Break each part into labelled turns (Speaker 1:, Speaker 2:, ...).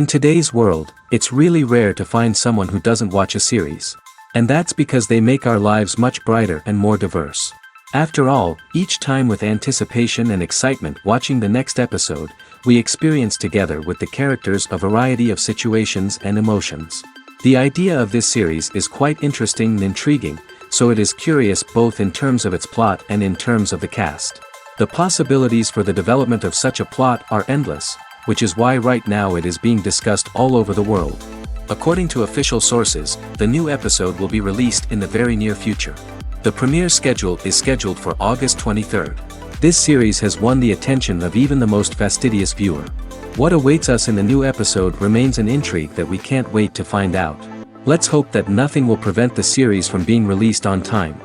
Speaker 1: In today's world, it's really rare to find someone who doesn't watch a series. And that's because they make our lives much brighter and more diverse. After all, each time with anticipation and excitement watching the next episode, we experience together with the characters a variety of situations and emotions. The idea of this series is quite interesting and intriguing, so it is curious both in terms of its plot and in terms of the cast. The possibilities for the development of such a plot are endless, which is why right now it is being discussed all over the world. According to official sources, the new episode will be released in the very near future. The premiere schedule is scheduled for August 23rd. This series has won the attention of even the most fastidious viewer. What awaits us in the new episode remains an intrigue that we can't wait to find out. Let's hope that nothing will prevent the series from being released on time.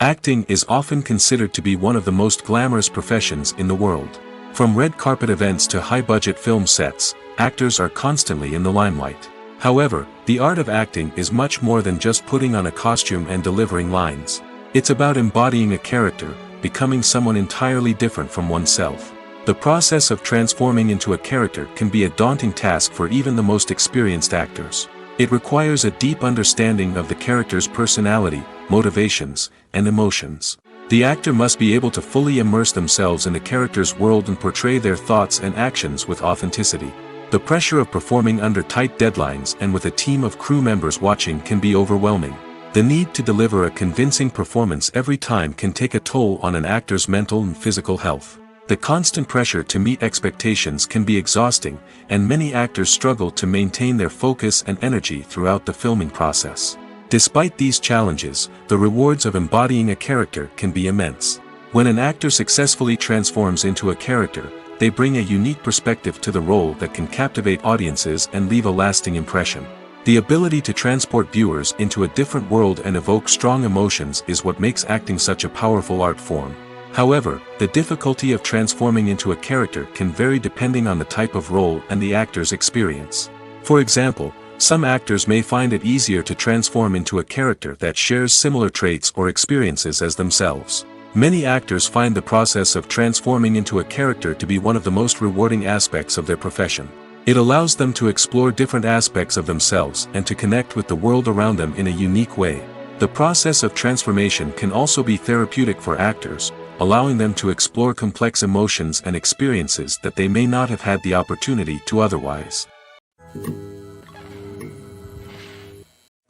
Speaker 1: Acting is often considered to be one of the most glamorous professions in the world. From red carpet events to high-budget film sets, actors are constantly in the limelight. However, the art of acting is much more than just putting on a costume and delivering lines. It's about embodying a character, becoming someone entirely different from oneself. The process of transforming into a character can be a daunting task for even the most experienced actors. It requires a deep understanding of the character's personality, motivations, and emotions. The actor must be able to fully immerse themselves in the character's world and portray their thoughts and actions with authenticity. The pressure of performing under tight deadlines and with a team of crew members watching can be overwhelming. The need to deliver a convincing performance every time can take a toll on an actor's mental and physical health. The constant pressure to meet expectations can be exhausting, and many actors struggle to maintain their focus and energy throughout the filming process. Despite these challenges, the rewards of embodying a character can be immense. When an actor successfully transforms into a character, they bring a unique perspective to the role that can captivate audiences and leave a lasting impression. The ability to transport viewers into a different world and evoke strong emotions is what makes acting such a powerful art form. However, the difficulty of transforming into a character can vary depending on the type of role and the actor's experience. For example, some actors may find it easier to transform into a character that shares similar traits or experiences as themselves. Many actors find the process of transforming into a character to be one of the most rewarding aspects of their profession. It allows them to explore different aspects of themselves and to connect with the world around them in a unique way. The process of transformation can also be therapeutic for actors, allowing them to explore complex emotions and experiences that they may not have had the opportunity to otherwise.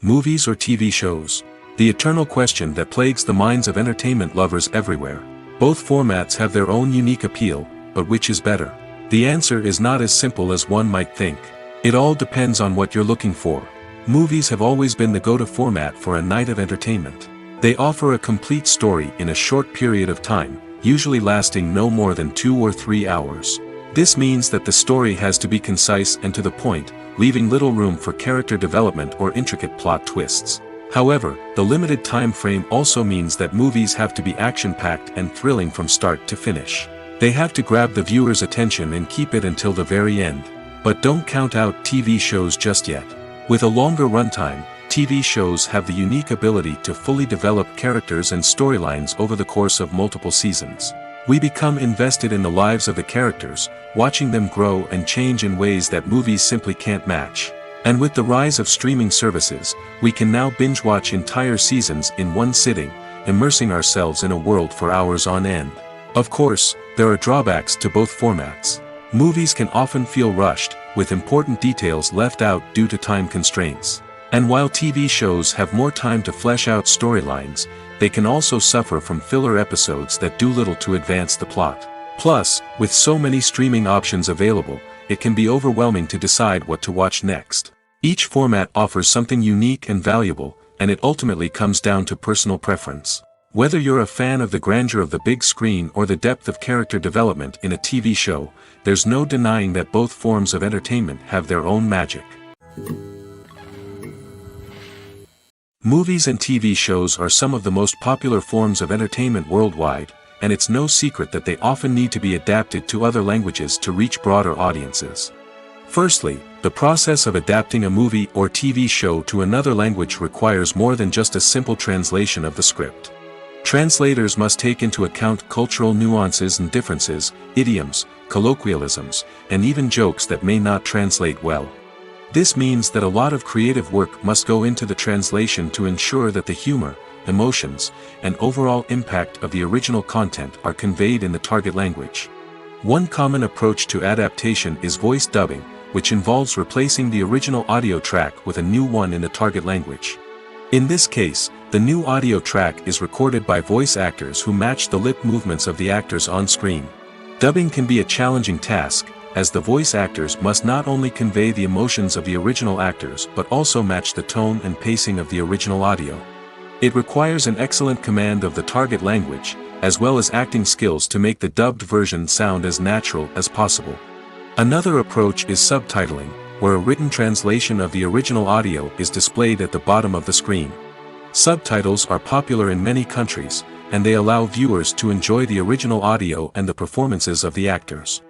Speaker 1: Movies or TV shows? The eternal question that plagues the minds of entertainment lovers everywhere. Both formats have their own unique appeal, but which is better? The answer is not as simple as one might think. It all depends on what you're looking for. Movies have always been the go-to format for a night of entertainment. They offer a complete story in a short period of time, usually lasting no more than 2 or 3 hours. This means that the story has to be concise and to the point, leaving little room for character development or intricate plot twists. However, the limited time frame also means that movies have to be action-packed and thrilling from start to finish. They have to grab the viewer's attention and keep it until the very end. But don't count out TV shows just yet. With a longer runtime, TV shows have the unique ability to fully develop characters and storylines over the course of multiple seasons. We become invested in the lives of the characters, watching them grow and change in ways that movies simply can't match. And with the rise of streaming services, we can now binge-watch entire seasons in one sitting, immersing ourselves in a world for hours on end. Of course, there are drawbacks to both formats. Movies can often feel rushed, with important details left out due to time constraints. And while TV shows have more time to flesh out storylines, they can also suffer from filler episodes that do little to advance the plot. Plus, with so many streaming options available, it can be overwhelming to decide what to watch next. Each format offers something unique and valuable, and it ultimately comes down to personal preference. Whether you're a fan of the grandeur of the big screen or the depth of character development in a TV show, there's no denying that both forms of entertainment have their own magic. Movies and TV shows are some of the most popular forms of entertainment worldwide, and it's no secret that they often need to be adapted to other languages to reach broader audiences. Firstly, the process of adapting a movie or TV show to another language requires more than just a simple translation of the script. Translators must take into account cultural nuances and differences, idioms, colloquialisms, and even jokes that may not translate well. This means that a lot of creative work must go into the translation to ensure that the humor, emotions, and overall impact of the original content are conveyed in the target language. One common approach to adaptation is voice dubbing, which involves replacing the original audio track with a new one in the target language. In this case, the new audio track is recorded by voice actors who match the lip movements of the actors on screen. Dubbing can be a challenging task, as the voice actors must not only convey the emotions of the original actors but also match the tone and pacing of the original audio. It requires an excellent command of the target language, as well as acting skills to make the dubbed version sound as natural as possible. Another approach is subtitling, where a written translation of the original audio is displayed at the bottom of the screen. Subtitles are popular in many countries, and they allow viewers to enjoy the original audio and the performances of the actors.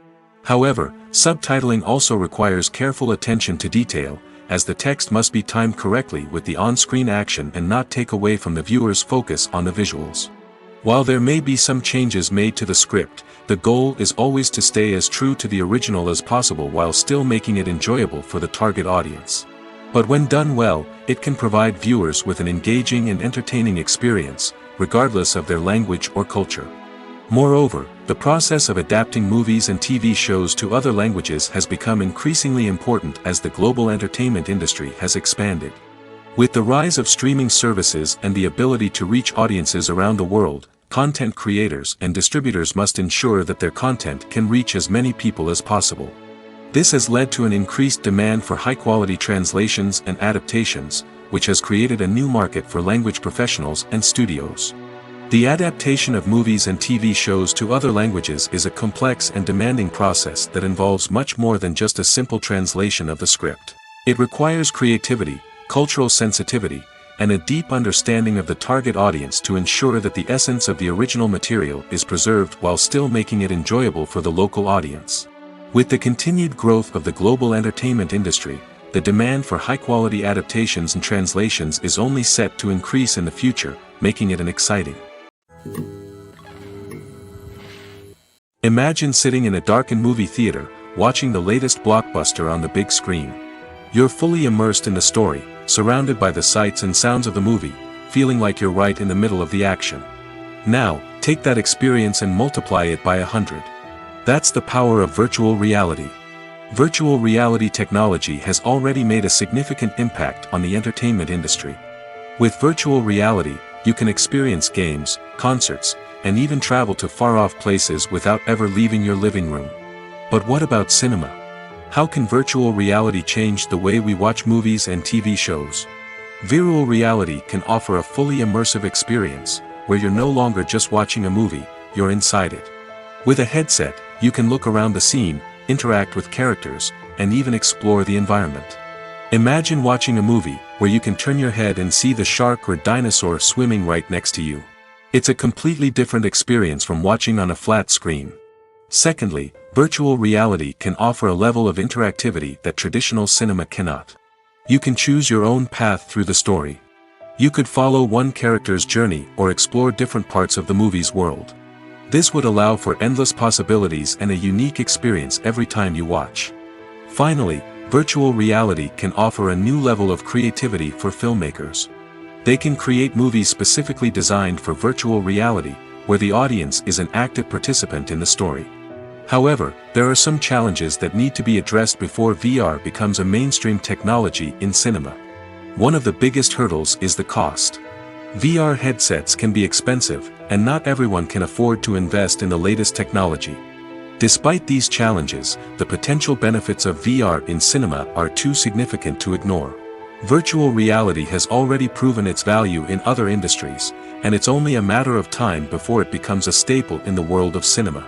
Speaker 1: However, subtitling also requires careful attention to detail, as the text must be timed correctly with the on-screen action and not take away from the viewer's focus on the visuals. While there may be some changes made to the script, the goal is always to stay as true to the original as possible while still making it enjoyable for the target audience. But when done well, it can provide viewers with an engaging and entertaining experience, regardless of their language or culture. Moreover, the process of adapting movies and TV shows to other languages has become increasingly important as the global entertainment industry has expanded. With the rise of streaming services and the ability to reach audiences around the world, content creators and distributors must ensure that their content can reach as many people as possible. This has led to an increased demand for high-quality translations and adaptations, which has created a new market for language professionals and studios. The adaptation of movies and TV shows to other languages is a complex and demanding process that involves much more than just a simple translation of the script. It requires creativity, cultural sensitivity, and a deep understanding of the target audience to ensure that the essence of the original material is preserved while still making it enjoyable for the local audience. With the continued growth of the global entertainment industry, the demand for high-quality adaptations and translations is only set to increase in the future, making it an exciting. Imagine sitting in a darkened movie theater, watching the latest blockbuster on the big screen. You're fully immersed in the story, surrounded by the sights and sounds of the movie, feeling like you're right in the middle of the action. Now, take that experience and multiply it by 100. That's the power of virtual reality. Virtual reality technology has already made a significant impact on the entertainment industry. With virtual reality, you can experience games, concerts, and even travel to far-off places without ever leaving your living room. But what about cinema? How can virtual reality change the way we watch movies and TV shows? Virtual reality can offer a fully immersive experience, where you're no longer just watching a movie, you're inside it. With a headset, you can look around the scene, interact with characters, and even explore the environment. Imagine watching a movie, where you can turn your head and see the shark or dinosaur swimming right next to you. It's a completely different experience from watching on a flat screen. Secondly, virtual reality can offer a level of interactivity that traditional cinema cannot. You can choose your own path through the story. You could follow one character's journey or explore different parts of the movie's world. This would allow for endless possibilities and a unique experience every time you watch. Finally, virtual reality can offer a new level of creativity for filmmakers. They can create movies specifically designed for virtual reality, where the audience is an active participant in the story. However, there are some challenges that need to be addressed before VR becomes a mainstream technology in cinema. One of the biggest hurdles is the cost. VR headsets can be expensive, and not everyone can afford to invest in the latest technology. Despite these challenges, the potential benefits of VR in cinema are too significant to ignore. Virtual reality has already proven its value in other industries, and it's only a matter of time before it becomes a staple in the world of cinema.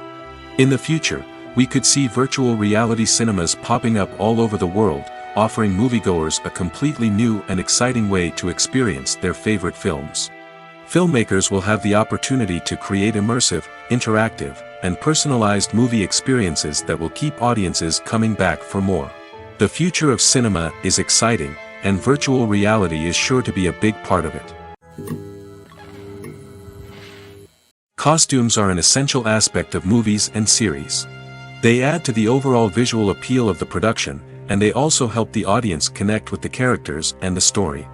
Speaker 1: In the future, we could see virtual reality cinemas popping up all over the world, offering moviegoers a completely new and exciting way to experience their favorite films. Filmmakers will have the opportunity to create immersive, interactive, and personalized movie experiences that will keep audiences coming back for more. The future of cinema is exciting, and virtual reality is sure to be a big part of it. Costumes are an essential aspect of movies and series. They add to the overall visual appeal of the production, and they also help the audience connect with the characters and the story.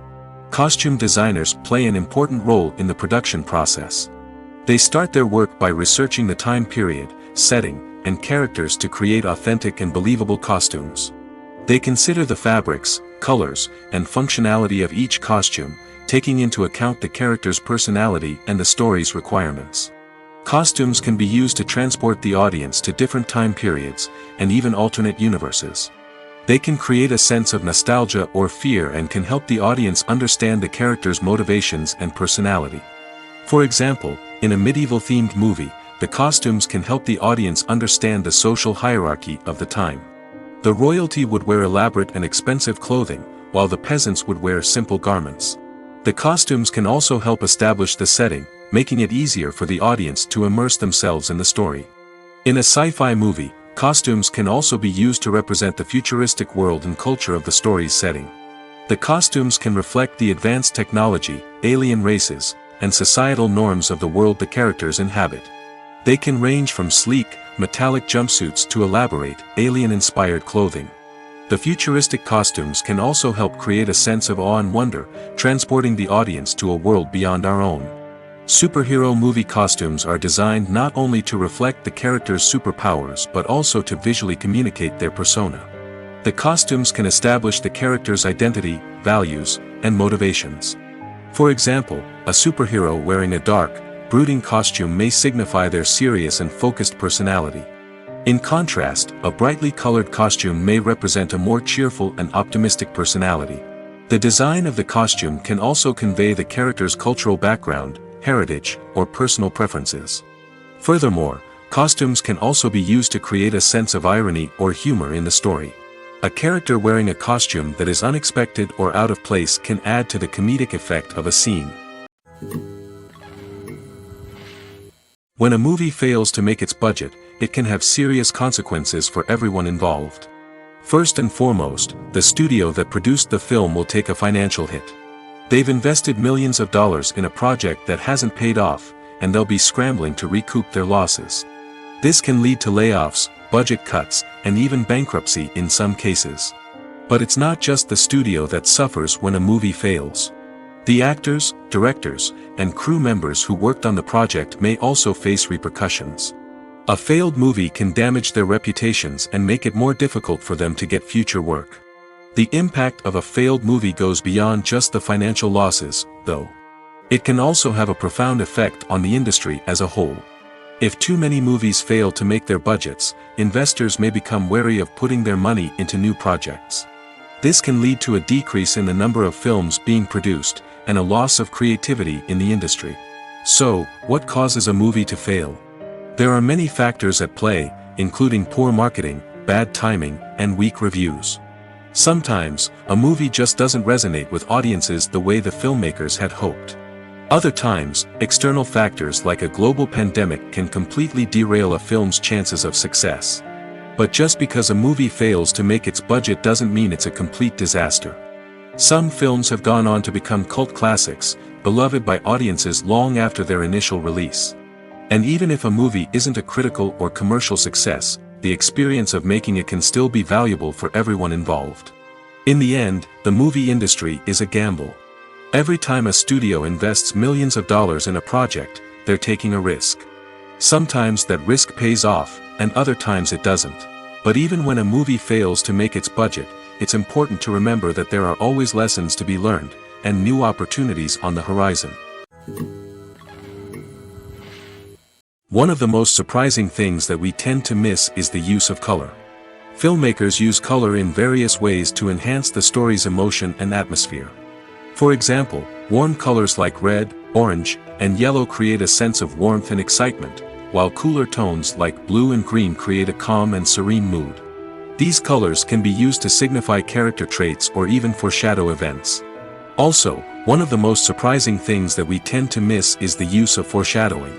Speaker 1: Costume designers play an important role in the production process. They start their work by researching the time period, setting, and characters to create authentic and believable costumes. They consider the fabrics, colors, and functionality of each costume, taking into account the character's personality and the story's requirements. Costumes can be used to transport the audience to different time periods, and even alternate universes. They can create a sense of nostalgia or fear and can help the audience understand the character's motivations and personality. For example, in a medieval-themed movie, the costumes can help the audience understand the social hierarchy of the time. The royalty would wear elaborate and expensive clothing, while the peasants would wear simple garments. The costumes can also help establish the setting, making it easier for the audience to immerse themselves in the story. In a sci-fi movie, costumes can also be used to represent the futuristic world and culture of the story's setting. The costumes can reflect the advanced technology, alien races, and societal norms of the world the characters inhabit. They can range from sleek, metallic jumpsuits to elaborate, alien-inspired clothing. The futuristic costumes can also help create a sense of awe and wonder, transporting the audience to a world beyond our own. Superhero movie costumes are designed not only to reflect the character's superpowers but also to visually communicate their persona. The costumes can establish the character's identity, values, and motivations. For example, a superhero wearing a dark, brooding costume may signify their serious and focused personality. In contrast, a brightly colored costume may represent a more cheerful and optimistic personality. The design of the costume can also convey the character's cultural background, heritage, or personal preferences. Furthermore, costumes can also be used to create a sense of irony or humor in the story. A character wearing a costume that is unexpected or out of place can add to the comedic effect of a scene. When a movie fails to make its budget, it can have serious consequences for everyone involved. First and foremost, the studio that produced the film will take a financial hit. They've invested millions of dollars in a project that hasn't paid off, and they'll be scrambling to recoup their losses. This can lead to layoffs, budget cuts, and even bankruptcy in some cases. But it's not just the studio that suffers when a movie fails. The actors, directors, and crew members who worked on the project may also face repercussions. A failed movie can damage their reputations and make it more difficult for them to get future work. The impact of a failed movie goes beyond just the financial losses, though. It can also have a profound effect on the industry as a whole. If too many movies fail to make their budgets, investors may become wary of putting their money into new projects. This can lead to a decrease in the number of films being produced, and a loss of creativity in the industry. So, what causes a movie to fail? There are many factors at play, including poor marketing, bad timing, and weak reviews. Sometimes, a movie just doesn't resonate with audiences the way the filmmakers had hoped. Other times, external factors like a global pandemic can completely derail a film's chances of success. But just because a movie fails to make its budget doesn't mean it's a complete disaster. Some films have gone on to become cult classics, beloved by audiences long after their initial release. And even if a movie isn't a critical or commercial success, the experience of making it can still be valuable for everyone involved. In the end, the movie industry is a gamble. Every time a studio invests millions of dollars in a project, they're taking a risk. Sometimes that risk pays off, and other times it doesn't. But even when a movie fails to make its budget, it's important to remember that there are always lessons to be learned, and new opportunities on the horizon. One of the most surprising things that we tend to miss is the use of color. Filmmakers use color in various ways to enhance the story's emotion and atmosphere. For example, warm colors like red, orange, and yellow create a sense of warmth and excitement, while cooler tones like blue and green create a calm and serene mood. These colors can be used to signify character traits or even foreshadow events. Also, one of the most surprising things that we tend to miss is the use of foreshadowing.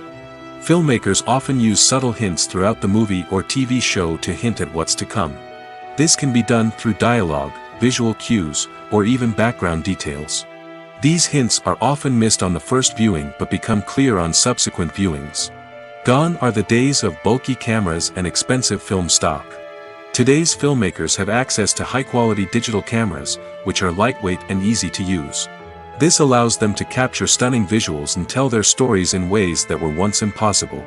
Speaker 1: Filmmakers often use subtle hints throughout the movie or TV show to hint at what's to come. This can be done through dialogue, visual cues, or even background details. These hints are often missed on the first viewing but become clear on subsequent viewings. Gone are the days of bulky cameras and expensive film stock. Today's filmmakers have access to high-quality digital cameras, which are lightweight and easy to use. This allows them to capture stunning visuals and tell their stories in ways that were once impossible.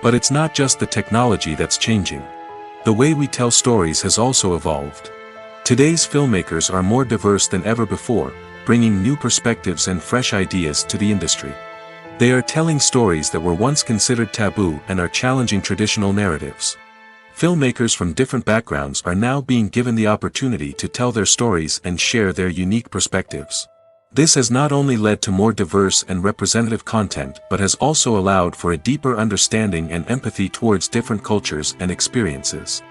Speaker 1: But it's not just the technology that's changing. The way we tell stories has also evolved. Today's filmmakers are more diverse than ever before, bringing new perspectives and fresh ideas to the industry. They are telling stories that were once considered taboo and are challenging traditional narratives. Filmmakers from different backgrounds are now being given the opportunity to tell their stories and share their unique perspectives. This has not only led to more diverse and representative content but has also allowed for a deeper understanding and empathy towards different cultures and experiences.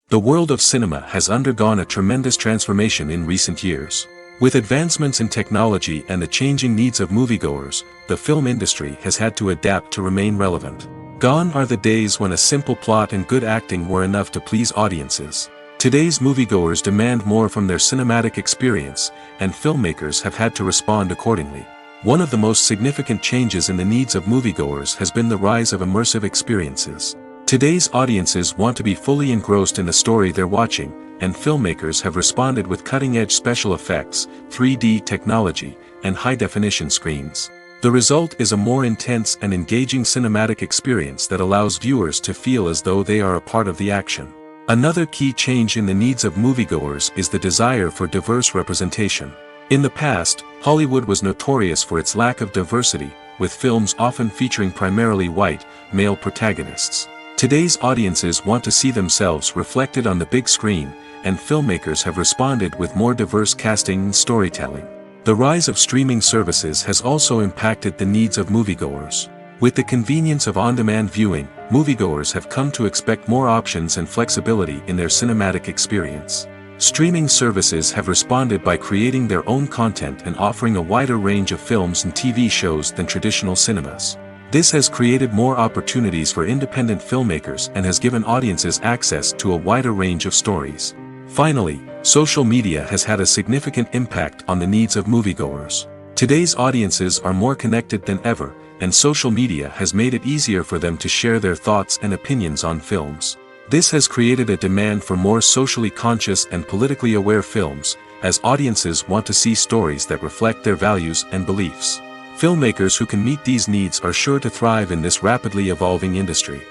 Speaker 1: The world of cinema has undergone a tremendous transformation in recent years. With advancements in technology and the changing needs of moviegoers, the film industry has had to adapt to remain relevant. Gone are the days when a simple plot and good acting were enough to please audiences. Today's moviegoers demand more from their cinematic experience, and filmmakers have had to respond accordingly. One of the most significant changes in the needs of moviegoers has been the rise of immersive experiences. Today's audiences want to be fully engrossed in the story they're watching, and filmmakers have responded with cutting-edge special effects, 3D technology, and high-definition screens. The result is a more intense and engaging cinematic experience that allows viewers to feel as though they are a part of the action. Another key change in the needs of moviegoers is the desire for diverse representation. In the past, Hollywood was notorious for its lack of diversity, with films often featuring primarily white, male protagonists. Today's audiences want to see themselves reflected on the big screen, and filmmakers have responded with more diverse casting and storytelling. The rise of streaming services has also impacted the needs of moviegoers. With the convenience of on-demand viewing, moviegoers have come to expect more options and flexibility in their cinematic experience. Streaming services have responded by creating their own content and offering a wider range of films and TV shows than traditional cinemas. This has created more opportunities for independent filmmakers and has given audiences access to a wider range of stories. Finally, social media has had a significant impact on the needs of moviegoers. Today's audiences are more connected than ever, and social media has made it easier for them to share their thoughts and opinions on films. This has created a demand for more socially conscious and politically aware films, as audiences want to see stories that reflect their values and beliefs. Filmmakers who can meet these needs are sure to thrive in this rapidly evolving industry.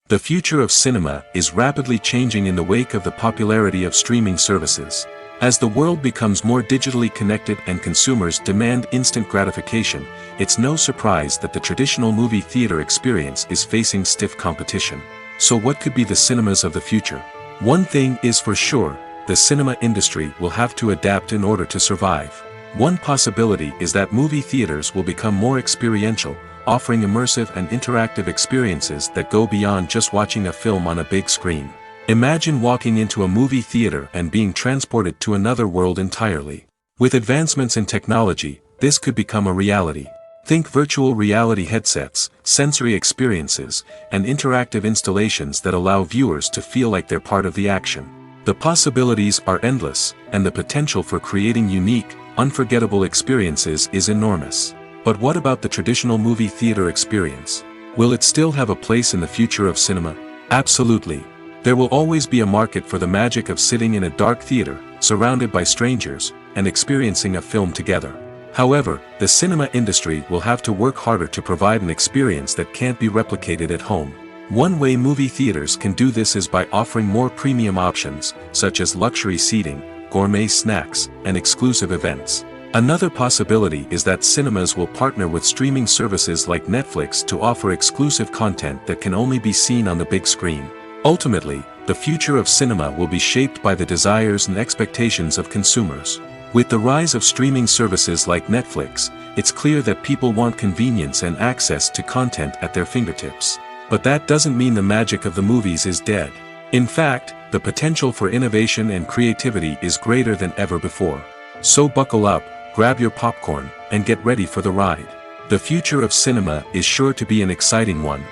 Speaker 1: The future of cinema is rapidly changing in the wake of the popularity of streaming services. As the world becomes more digitally connected and consumers demand instant gratification, it's no surprise that the traditional movie theater experience is facing stiff competition. So what could be the cinemas of the future? One thing is for sure, the cinema industry will have to adapt in order to survive. One possibility is that movie theaters will become more experiential, offering immersive and interactive experiences that go beyond just watching a film on a big screen. Imagine walking into a movie theater and being transported to another world entirely. With advancements in technology, this could become a reality. Think virtual reality headsets, sensory experiences, and interactive installations that allow viewers to feel like they're part of the action. The possibilities are endless, and the potential for creating unique, unforgettable experiences is enormous. But what about the traditional movie theater experience? Will it still have a place in the future of cinema? Absolutely. There will always be a market for the magic of sitting in a dark theater, surrounded by strangers, and experiencing a film together. However, the cinema industry will have to work harder to provide an experience that can't be replicated at home. One way movie theaters can do this is by offering more premium options, such as luxury seating, gourmet snacks, and exclusive events. Another possibility is that cinemas will partner with streaming services like Netflix to offer exclusive content that can only be seen on the big screen. Ultimately, the future of cinema will be shaped by the desires and expectations of consumers. With the rise of streaming services like Netflix, it's clear that people want convenience and access to content at their fingertips. But that doesn't mean the magic of the movies is dead. In fact, the potential for innovation and creativity is greater than ever before. So buckle up, grab your popcorn, and get ready for the ride. The future of cinema is sure to be an exciting one.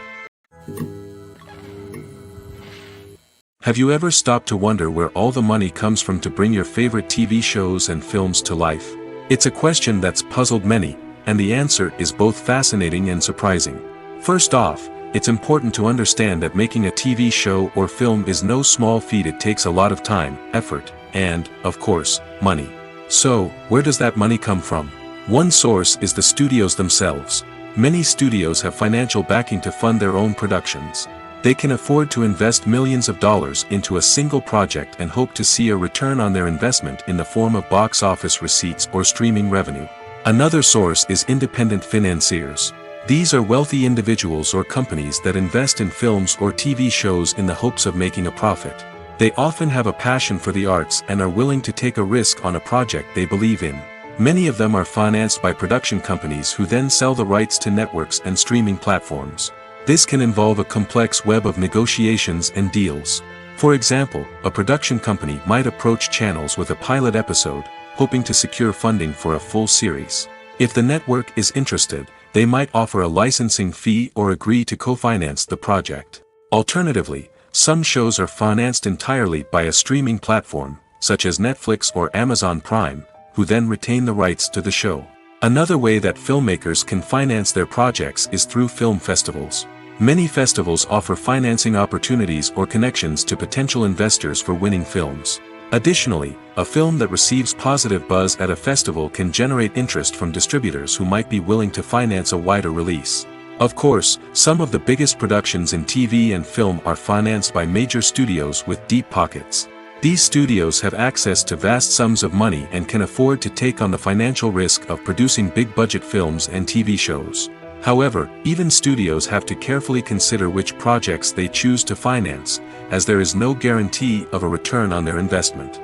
Speaker 1: Have you ever stopped to wonder where all the money comes from to bring your favorite TV shows and films to life? It's a question that's puzzled many, and the answer is both fascinating and surprising. First off, it's important to understand that making a TV show or film is no small feat. It takes a lot of time, effort, and, of course, money. So, where does that money come from? One source is the studios themselves. Many studios have financial backing to fund their own productions. They can afford to invest millions of dollars into a single project and hope to see a return on their investment in the form of box office receipts or streaming revenue. Another source is independent financiers. These are wealthy individuals or companies that invest in films or TV shows in the hopes of making a profit. They often have a passion for the arts and are willing to take a risk on a project they believe in. Many of them are financed by production companies who then sell the rights to networks and streaming platforms. This can involve a complex web of negotiations and deals. For example, a production company might approach channels with a pilot episode, hoping to secure funding for a full series. If the network is interested, they might offer a licensing fee or agree to co-finance the project. Alternatively, some shows are financed entirely by a streaming platform, such as Netflix or Amazon Prime, who then retain the rights to the show. Another way that filmmakers can finance their projects is through film festivals. Many festivals offer financing opportunities or connections to potential investors for winning films. Additionally, a film that receives positive buzz at a festival can generate interest from distributors who might be willing to finance a wider release. Of course, some of the biggest productions in TV and film are financed by major studios with deep pockets. These studios have access to vast sums of money and can afford to take on the financial risk of producing big-budget films and TV shows. However, even studios have to carefully consider which projects they choose to finance, as there is no guarantee of a return on their investment.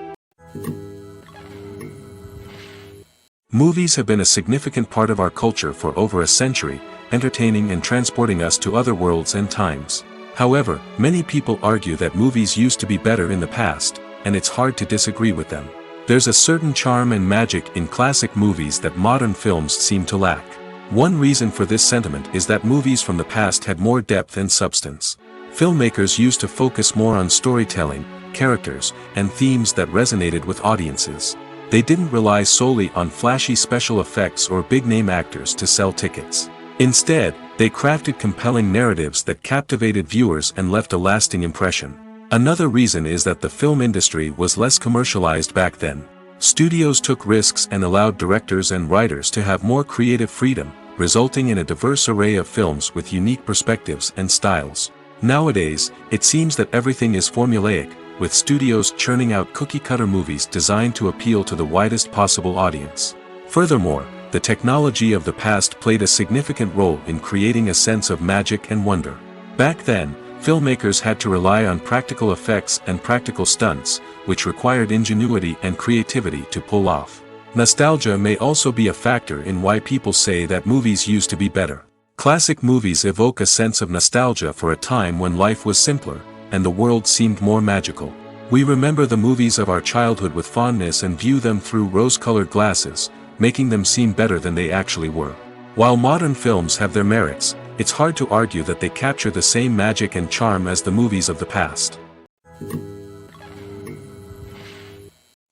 Speaker 1: Movies have been a significant part of our culture for over a century, entertaining and transporting us to other worlds and times. However, many people argue that movies used to be better in the past, and it's hard to disagree with them. There's a certain charm and magic in classic movies that modern films seem to lack. One reason for this sentiment is that movies from the past had more depth and substance. Filmmakers used to focus more on storytelling, characters, and themes that resonated with audiences. They didn't rely solely on flashy special effects or big-name actors to sell tickets. Instead, they crafted compelling narratives that captivated viewers and left a lasting impression. Another reason is that the film industry was less commercialized back then. Studios took risks and allowed directors and writers to have more creative freedom, resulting in a diverse array of films with unique perspectives and styles. Nowadays, it seems that everything is formulaic, with studios churning out cookie-cutter movies designed to appeal to the widest possible audience. Furthermore, the technology of the past played a significant role in creating a sense of magic and wonder. Back then, filmmakers had to rely on practical effects and practical stunts, which required ingenuity and creativity to pull off. Nostalgia may also be a factor in why people say that movies used to be better. Classic movies evoke a sense of nostalgia for a time when life was simpler, and the world seemed more magical. We remember the movies of our childhood with fondness and view them through rose-colored glasses, making them seem better than they actually were. While modern films have their merits, it's hard to argue that they capture the same magic and charm as the movies of the past.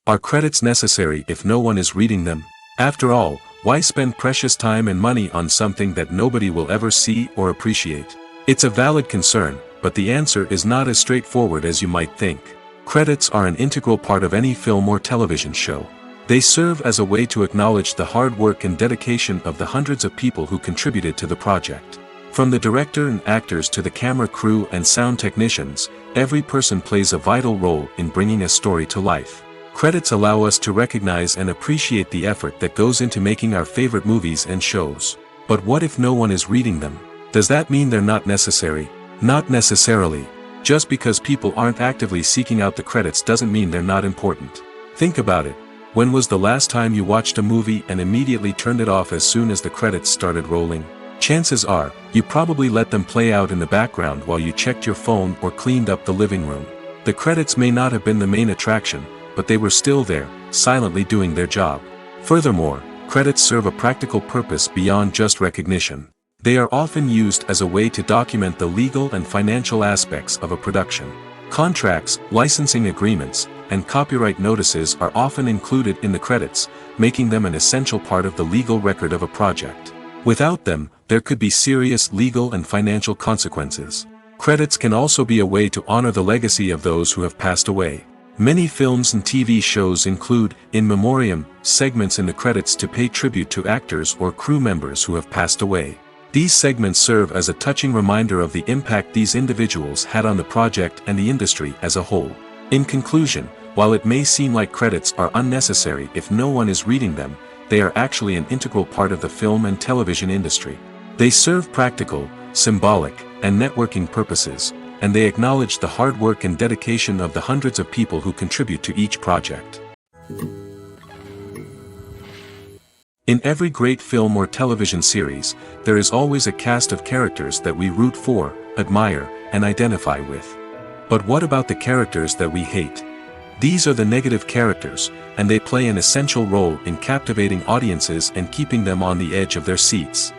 Speaker 1: Are credits necessary if no one is reading them? After all, why spend precious time and money on something that nobody will ever see or appreciate? It's a valid concern, but the answer is not as straightforward as you might think. Credits are an integral part of any film or television show. They serve as a way to acknowledge the hard work and dedication of the hundreds of people who contributed to the project. From the director and actors to the camera crew and sound technicians, every person plays a vital role in bringing a story to life. Credits allow us to recognize and appreciate the effort that goes into making our favorite movies and shows. But what if no one is reading them? Does that mean they're not necessary? Not necessarily. Just because people aren't actively seeking out the credits doesn't mean they're not important. Think about it. When was the last time you watched a movie and immediately turned it off as soon as the credits started rolling? Chances are, you probably let them play out in the background while you checked your phone or cleaned up the living room. The credits may not have been the main attraction, but they were still there, silently doing their job. Furthermore, credits serve a practical purpose beyond just recognition. They are often used as a way to document the legal and financial aspects of a production. Contracts, licensing agreements, and copyright notices are often included in the credits, making them an essential part of the legal record of a project. Without them, there could be serious legal and financial consequences. Credits can also be a way to honor the legacy of those who have passed away. Many films and TV shows include, in memoriam, segments in the credits to pay tribute to actors or crew members who have passed away. These segments serve as a touching reminder of the impact these individuals had on the project and the industry as a whole. In conclusion, while it may seem like credits are unnecessary if no one is reading them, they are actually an integral part of the film and television industry. They serve practical, symbolic, and networking purposes, and they acknowledge the hard work and dedication of the hundreds of people who contribute to each project. In every great film or television series, there is always a cast of characters that we root for, admire, and identify with. But what about the characters that we hate? These are the negative characters, and they play an essential role in captivating audiences and keeping them on the edge of their seats.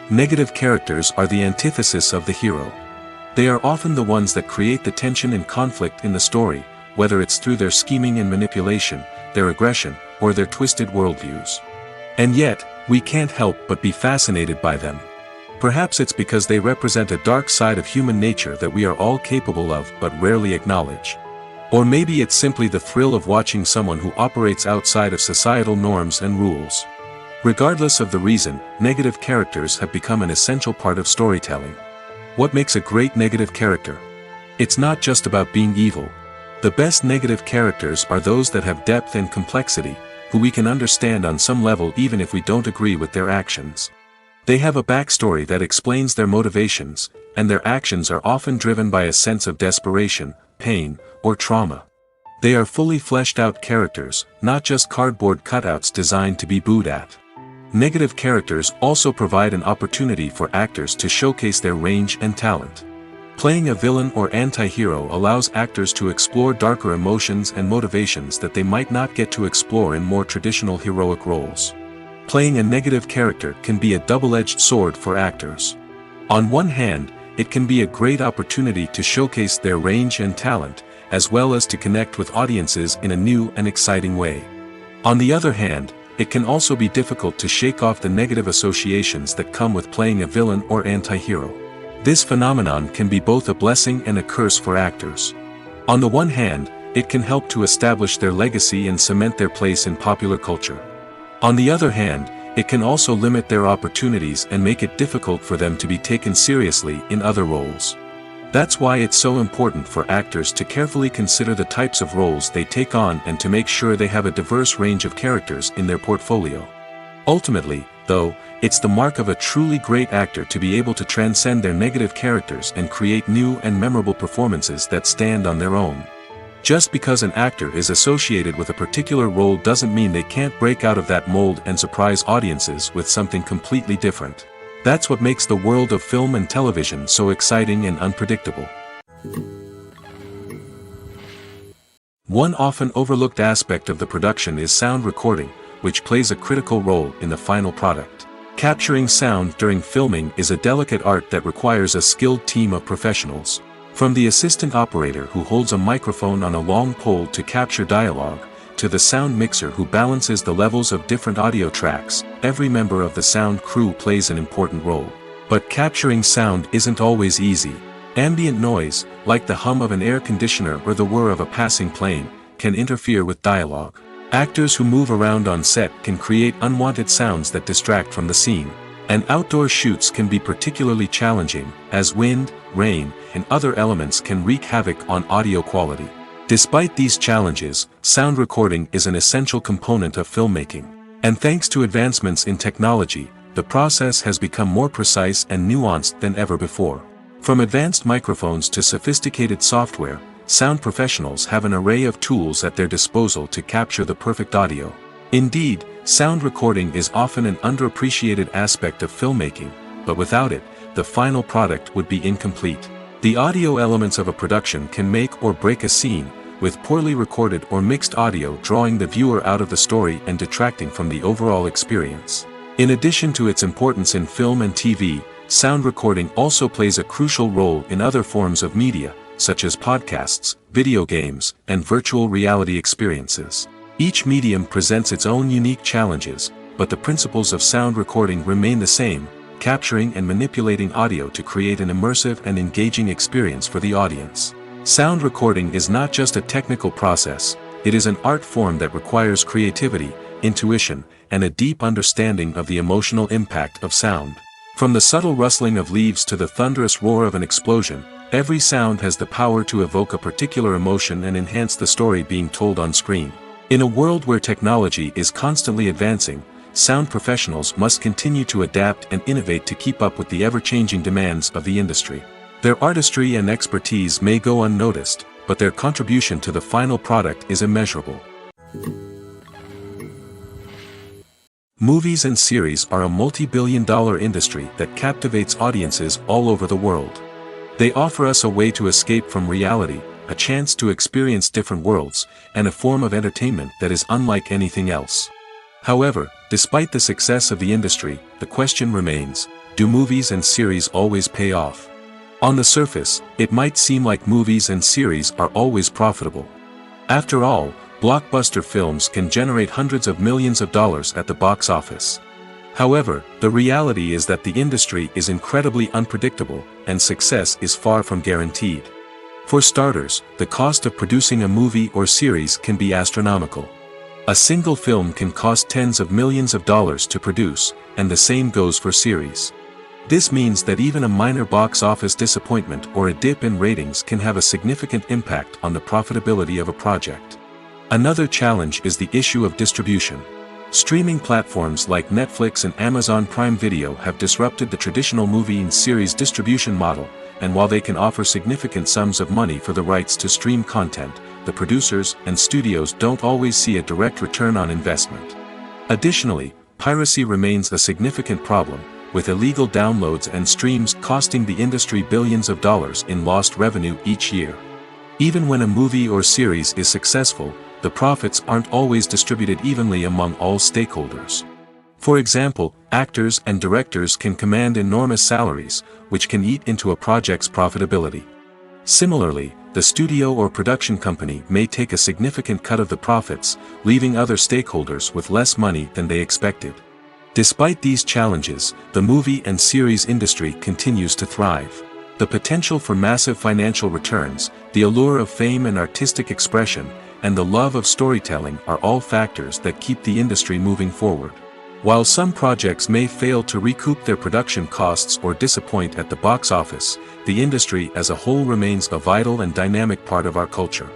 Speaker 1: Negative characters are the antithesis of the hero. They are often the ones that create the tension and conflict in the story, whether it's through their scheming and manipulation, their aggression, or their twisted worldviews. And yet, we can't help but be fascinated by them. Perhaps it's because they represent a dark side of human nature that we are all capable of but rarely acknowledge. Or maybe it's simply the thrill of watching someone who operates outside of societal norms and rules. Regardless of the reason, negative characters have become an essential part of storytelling. What makes a great negative character? It's not just about being evil. The best negative characters are those that have depth and complexity, who we can understand on some level even if we don't agree with their actions. They have a backstory that explains their motivations, and their actions are often driven by a sense of desperation, pain, or trauma. They are fully fleshed out characters, not just cardboard cutouts designed to be booed at. Negative characters also provide an opportunity for actors to showcase their range and talent. Playing a villain or anti-hero allows actors to explore darker emotions and motivations that they might not get to explore in more traditional heroic roles. Playing a negative character can be a double-edged sword for actors. On one hand, it can be a great opportunity to showcase their range and talent, as well as to connect with audiences in a new and exciting way. On the other hand, it can also be difficult to shake off the negative associations that come with playing a villain or anti-hero. This phenomenon can be both a blessing and a curse for actors. On the one hand, it can help to establish their legacy and cement their place in popular culture. On the other hand, it can also limit their opportunities and make it difficult for them to be taken seriously in other roles. That's why it's so important for actors to carefully consider the types of roles they take on and to make sure they have a diverse range of characters in their portfolio. Ultimately, though, it's the mark of a truly great actor to be able to transcend their negative characters and create new and memorable performances that stand on their own. Just because an actor is associated with a particular role doesn't mean they can't break out of that mold and surprise audiences with something completely different. That's what makes the world of film and television so exciting and unpredictable. One often overlooked aspect of the production is sound recording, which plays a critical role in the final product. Capturing sound during filming is a delicate art that requires a skilled team of professionals. From the assistant operator who holds a microphone on a long pole to capture dialogue, to the sound mixer who balances the levels of different audio tracks, every member of the sound crew plays an important role. But capturing sound isn't always easy. Ambient noise, like the hum of an air conditioner or the whir of a passing plane, can interfere with dialogue. Actors who move around on set can create unwanted sounds that distract from the scene. And outdoor shoots can be particularly challenging, as wind, rain, and other elements can wreak havoc on audio quality. Despite these challenges, sound recording is an essential component of filmmaking. And thanks to advancements in technology, the process has become more precise and nuanced than ever before. From advanced microphones to sophisticated software, sound professionals have an array of tools at their disposal to capture the perfect audio. Indeed, sound recording is often an underappreciated aspect of filmmaking, but without it, the final product would be incomplete. The audio elements of a production can make or break a scene, with poorly recorded or mixed audio drawing the viewer out of the story and detracting from the overall experience. In addition to its importance in film and TV, sound recording also plays a crucial role in other forms of media, such as podcasts, video games, and virtual reality experiences. Each medium presents its own unique challenges, but the principles of sound recording remain the same, capturing and manipulating audio to create an immersive and engaging experience for the audience. Sound recording is not just a technical process, it is an art form that requires creativity, intuition, and a deep understanding of the emotional impact of sound. From the subtle rustling of leaves to the thunderous roar of an explosion, every sound has the power to evoke a particular emotion and enhance the story being told on screen. In a world where technology is constantly advancing, sound professionals must continue to adapt and innovate to keep up with the ever-changing demands of the industry. Their artistry and expertise may go unnoticed, but their contribution to the final product is immeasurable. Movies and series are a multi-billion-dollar industry that captivates audiences all over the world. They offer us a way to escape from reality, a chance to experience different worlds, and a form of entertainment that is unlike anything else. However, despite the success of the industry, the question remains, do movies and series always pay off? On the surface, it might seem like movies and series are always profitable. After all, blockbuster films can generate hundreds of millions of dollars at the box office. However, the reality is that the industry is incredibly unpredictable, and success is far from guaranteed. For starters, the cost of producing a movie or series can be astronomical. A single film can cost tens of millions of dollars to produce, and the same goes for series. This means that even a minor box office disappointment or a dip in ratings can have a significant impact on the profitability of a project. Another challenge is the issue of distribution. Streaming platforms like Netflix and Amazon Prime Video have disrupted the traditional movie and series distribution model, and while they can offer significant sums of money for the rights to stream content, the producers and studios don't always see a direct return on investment. Additionally, piracy remains a significant problem, with illegal downloads and streams costing the industry billions of dollars in lost revenue each year. Even when a movie or series is successful, the profits aren't always distributed evenly among all stakeholders. For example, actors and directors can command enormous salaries, which can eat into a project's profitability. Similarly, the studio or production company may take a significant cut of the profits, leaving other stakeholders with less money than they expected. Despite these challenges, the movie and series industry continues to thrive. The potential for massive financial returns, the allure of fame and artistic expression, and the love of storytelling are all factors that keep the industry moving forward. While some projects may fail to recoup their production costs or disappoint at the box office, the industry as a whole remains a vital and dynamic part of our culture.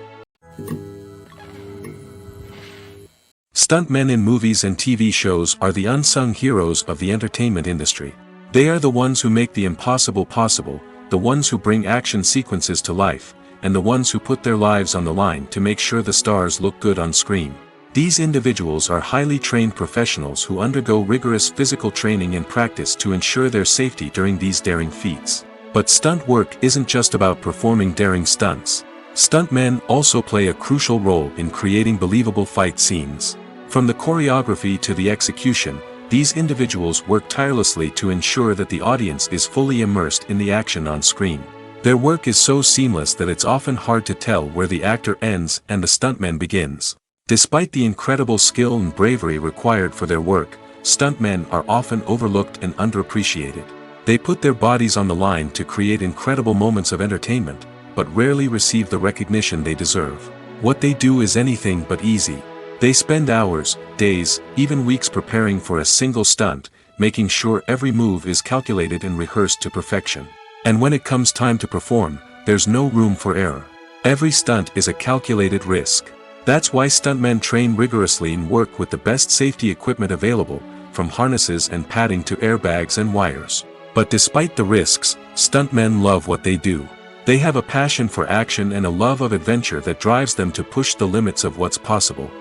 Speaker 1: Stuntmen in movies and TV shows are the unsung heroes of the entertainment industry. They are the ones who make the impossible possible, the ones who bring action sequences to life, and the ones who put their lives on the line to make sure the stars look good on screen. These individuals are highly trained professionals who undergo rigorous physical training and practice to ensure their safety during these daring feats. But stunt work isn't just about performing daring stunts. Stuntmen also play a crucial role in creating believable fight scenes. From the choreography to the execution, these individuals work tirelessly to ensure that the audience is fully immersed in the action on screen. Their work is so seamless that it's often hard to tell where the actor ends and the stuntman begins. Despite the incredible skill and bravery required for their work, stuntmen are often overlooked and underappreciated. They put their bodies on the line to create incredible moments of entertainment, but rarely receive the recognition they deserve. What they do is anything but easy. They spend hours, days, even weeks preparing for a single stunt, making sure every move is calculated and rehearsed to perfection. And when it comes time to perform, there's no room for error. Every stunt is a calculated risk. That's why stuntmen train rigorously and work with the best safety equipment available, from harnesses and padding to airbags and wires. But despite the risks, stuntmen love what they do. They have a passion for action and a love of adventure that drives them to push the limits of what's possible.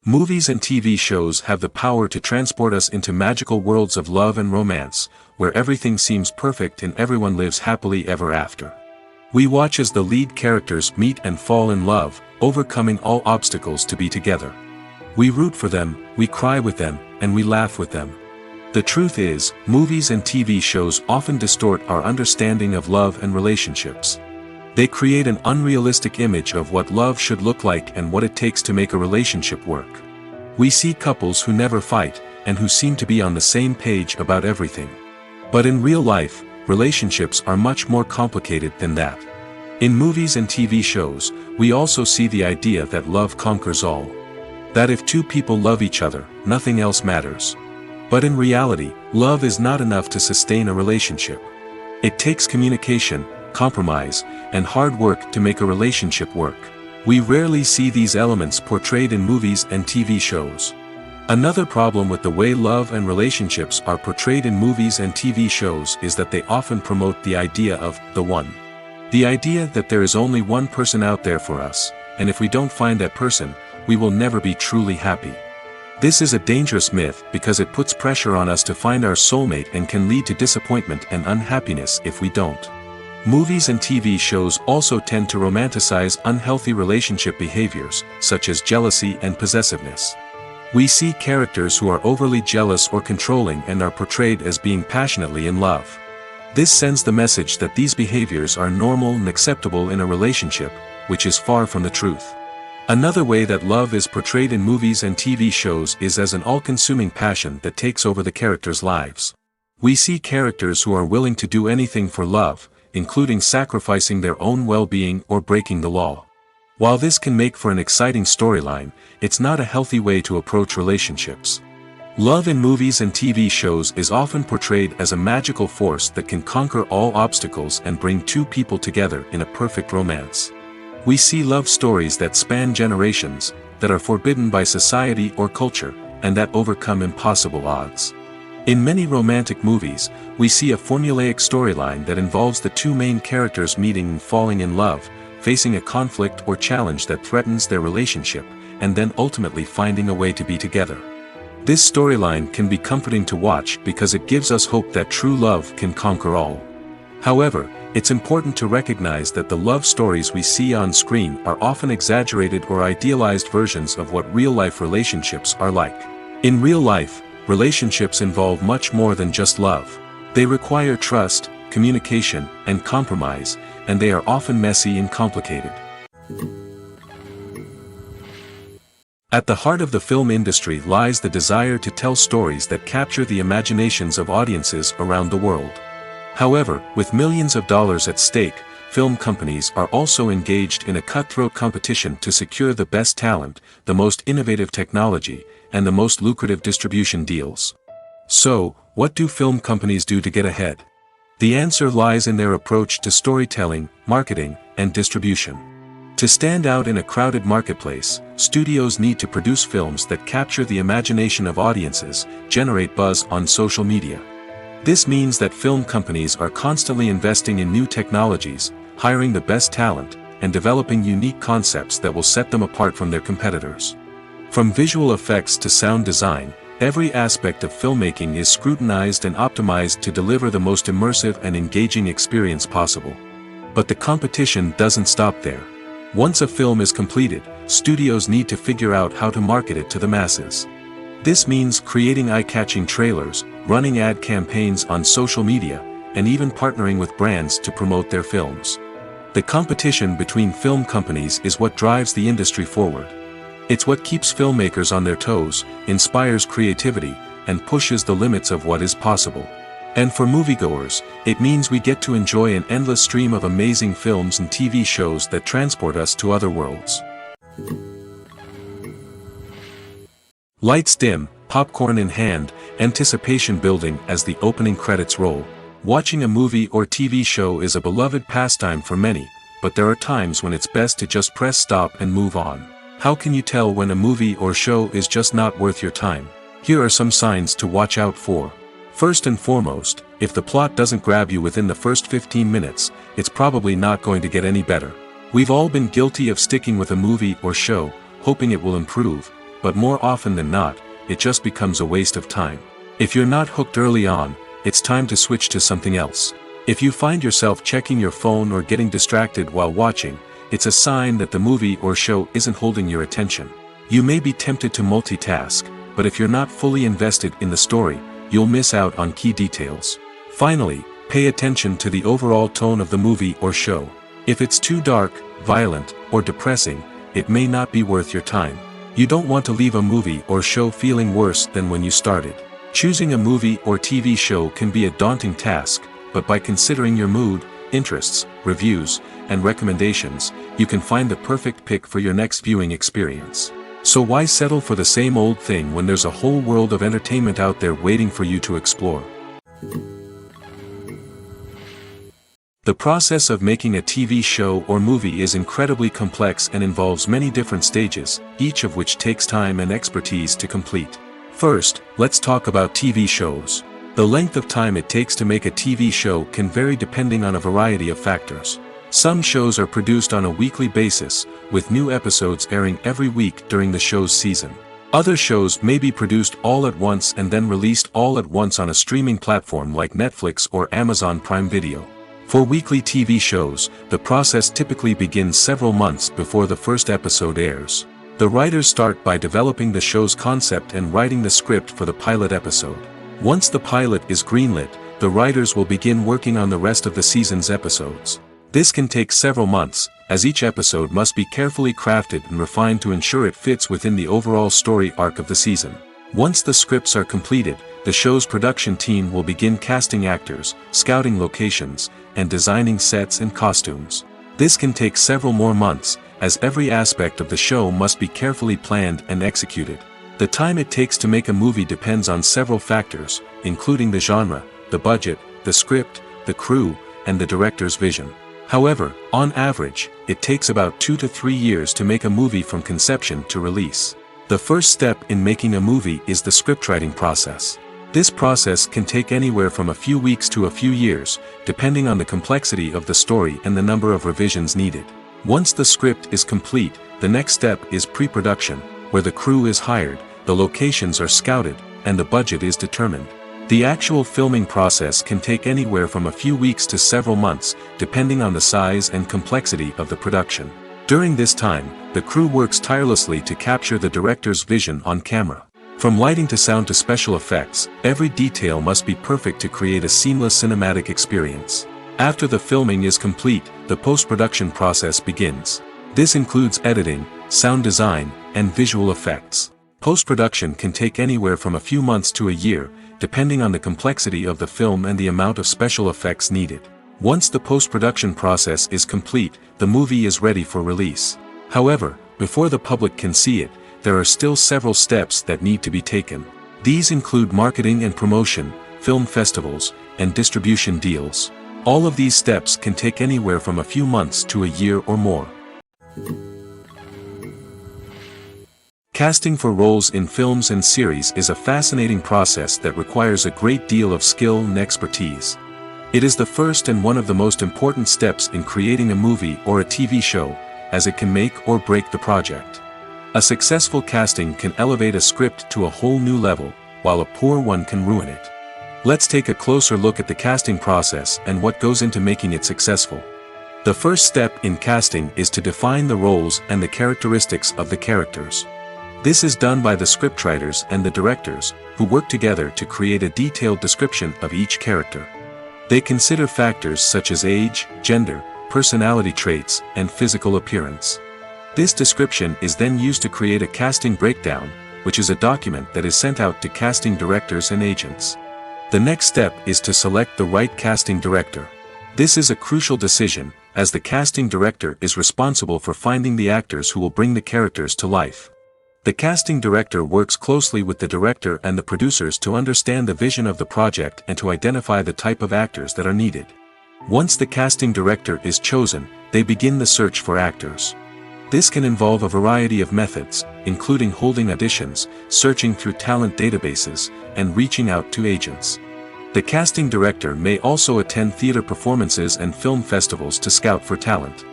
Speaker 1: Movies and TV shows have the power to transport us into magical worlds of love and romance, where everything seems perfect and everyone lives happily ever after. We watch as the lead characters meet and fall in love, overcoming all obstacles to be together. We root for them, we cry with them, and we laugh with them. The truth is, movies and TV shows often distort our understanding of love and relationships. They create an unrealistic image of what love should look like and what it takes to make a relationship work. We see couples who never fight, and who seem to be on the same page about everything. But in real life, relationships are much more complicated than that. In movies and TV shows, we also see the idea that love conquers all. That if two people love each other, nothing else matters. But in reality, love is not enough to sustain a relationship. It takes communication, compromise, and hard work to make a relationship work. We rarely see these elements portrayed in movies and TV shows. Another problem with the way love and relationships are portrayed in movies and TV shows is that they often promote the idea of the one. The idea that there is only one person out there for us, and if we don't find that person, we will never be truly happy. This is a dangerous myth because it puts pressure on us to find our soulmate and can lead to disappointment and unhappiness if we don't. Movies and TV shows also tend to romanticize unhealthy relationship behaviors, such as jealousy and possessiveness. We see characters who are overly jealous or controlling and are portrayed as being passionately in love. This sends the message that these behaviors are normal and acceptable in a relationship, which is far from the truth. Another way that love is portrayed in movies and TV shows is as an all-consuming passion that takes over the characters' lives. We see characters who are willing to do anything for love, including sacrificing their own well-being or breaking the law. While this can make for an exciting storyline, it's not a healthy way to approach relationships. Love in movies and TV shows is often portrayed as a magical force that can conquer all obstacles and bring two people together in a perfect romance. We see love stories that span generations, that are forbidden by society or culture, and that overcome impossible odds. In many romantic movies, we see a formulaic storyline that involves the two main characters meeting and falling in love, facing a conflict or challenge that threatens their relationship, and then ultimately finding a way to be together. This storyline can be comforting to watch because it gives us hope that true love can conquer all. However, it's important to recognize that the love stories we see on screen are often exaggerated or idealized versions of what real-life relationships are like. In real life, relationships involve much more than just love. They require trust, communication, and compromise, and they are often messy and complicated. At the heart of the film industry lies the desire to tell stories that capture the imaginations of audiences around the world. However, with millions of dollars at stake, film companies are also engaged in a cutthroat competition to secure the best talent, the most innovative technology, and the most lucrative distribution deals. So, what do film companies do to get ahead? The answer lies in their approach to storytelling, marketing, and distribution. To stand out in a crowded marketplace, studios need to produce films that capture the imagination of audiences, generate buzz on social media. This means that film companies are constantly investing in new technologies, hiring the best talent, and developing unique concepts that will set them apart from their competitors. From visual effects to sound design, every aspect of filmmaking is scrutinized and optimized to deliver the most immersive and engaging experience possible. But the competition doesn't stop there. Once a film is completed, studios need to figure out how to market it to the masses. This means creating eye-catching trailers, running ad campaigns on social media, and even partnering with brands to promote their films. The competition between film companies is what drives the industry forward. It's what keeps filmmakers on their toes, inspires creativity, and pushes the limits of what is possible. And for moviegoers, it means we get to enjoy an endless stream of amazing films and TV shows that transport us to other worlds. Lights dim, popcorn in hand, anticipation building as the opening credits roll. Watching a movie or TV show is a beloved pastime for many, but there are times when it's best to just press stop and move on. How can you tell when a movie or show is just not worth your time? Here are some signs to watch out for. First and foremost, if the plot doesn't grab you within the first 15 minutes, it's probably not going to get any better. We've all been guilty of sticking with a movie or show, hoping it will improve, but more often than not, it just becomes a waste of time. If you're not hooked early on, it's time to switch to something else. If you find yourself checking your phone or getting distracted while watching, it's a sign that the movie or show isn't holding your attention. You may be tempted to multitask, but if you're not fully invested in the story, you'll miss out on key details. Finally, pay attention to the overall tone of the movie or show. If it's too dark, violent, or depressing, it may not be worth your time. You don't want to leave a movie or show feeling worse than when you started. Choosing a movie or TV show can be a daunting task, but by considering your mood, interests, reviews, and recommendations, you can find the perfect pick for your next viewing experience. So why settle for the same old thing when there's a whole world of entertainment out there waiting for you to explore? The process of making a TV show or movie is incredibly complex and involves many different stages, each of which takes time and expertise to complete. First, let's talk about TV shows. The length of time it takes to make a TV show can vary depending on a variety of factors. Some shows are produced on a weekly basis, with new episodes airing every week during the show's season. Other shows may be produced all at once and then released all at once on a streaming platform like Netflix or Amazon Prime Video. For weekly TV shows, the process typically begins several months before the first episode airs. The writers start by developing the show's concept and writing the script for the pilot episode. Once the pilot is greenlit, the writers will begin working on the rest of the season's episodes. This can take several months, as each episode must be carefully crafted and refined to ensure it fits within the overall story arc of the season. Once the scripts are completed, the show's production team will begin casting actors, scouting locations, and designing sets and costumes. This can take several more months, as every aspect of the show must be carefully planned and executed. The time it takes to make a movie depends on several factors, including the genre, the budget, the script, the crew, and the director's vision. However, on average, it takes about 2 to 3 years to make a movie from conception to release. The first step in making a movie is the scriptwriting process. This process can take anywhere from a few weeks to a few years, depending on the complexity of the story and the number of revisions needed. Once the script is complete, the next step is pre-production, where the crew is hired, the locations are scouted, and the budget is determined. The actual filming process can take anywhere from a few weeks to several months, depending on the size and complexity of the production. During this time, the crew works tirelessly to capture the director's vision on camera. From lighting to sound to special effects, every detail must be perfect to create a seamless cinematic experience. After the filming is complete, the post-production process begins. This includes editing, sound design, and visual effects. Post-production can take anywhere from a few months to a year, depending on the complexity of the film and the amount of special effects needed. Once the post-production process is complete, the movie is ready for release. However, before the public can see it, there are still several steps that need to be taken. These include marketing and promotion, film festivals, and distribution deals. All of these steps can take anywhere from a few months to a year or more. Casting for roles in films and series is a fascinating process that requires a great deal of skill and expertise. It is the first and one of the most important steps in creating a movie or a TV show, as it can make or break the project. A successful casting can elevate a script to a whole new level, while a poor one can ruin it. Let's take a closer look at the casting process and what goes into making it successful. The first step in casting is to define the roles and the characteristics of the characters. This is done by the scriptwriters and the directors, who work together to create a detailed description of each character. They consider factors such as age, gender, personality traits, and physical appearance. This description is then used to create a casting breakdown, which is a document that is sent out to casting directors and agents. The next step is to select the right casting director. This is a crucial decision, as the casting director is responsible for finding the actors who will bring the characters to life. The casting director works closely with the director and the producers to understand the vision of the project and to identify the type of actors that are needed. Once the casting director is chosen, they begin the search for actors. This can involve a variety of methods, including holding auditions, searching through talent databases, and reaching out to agents. The casting director may also attend theater performances and film festivals to scout for talent.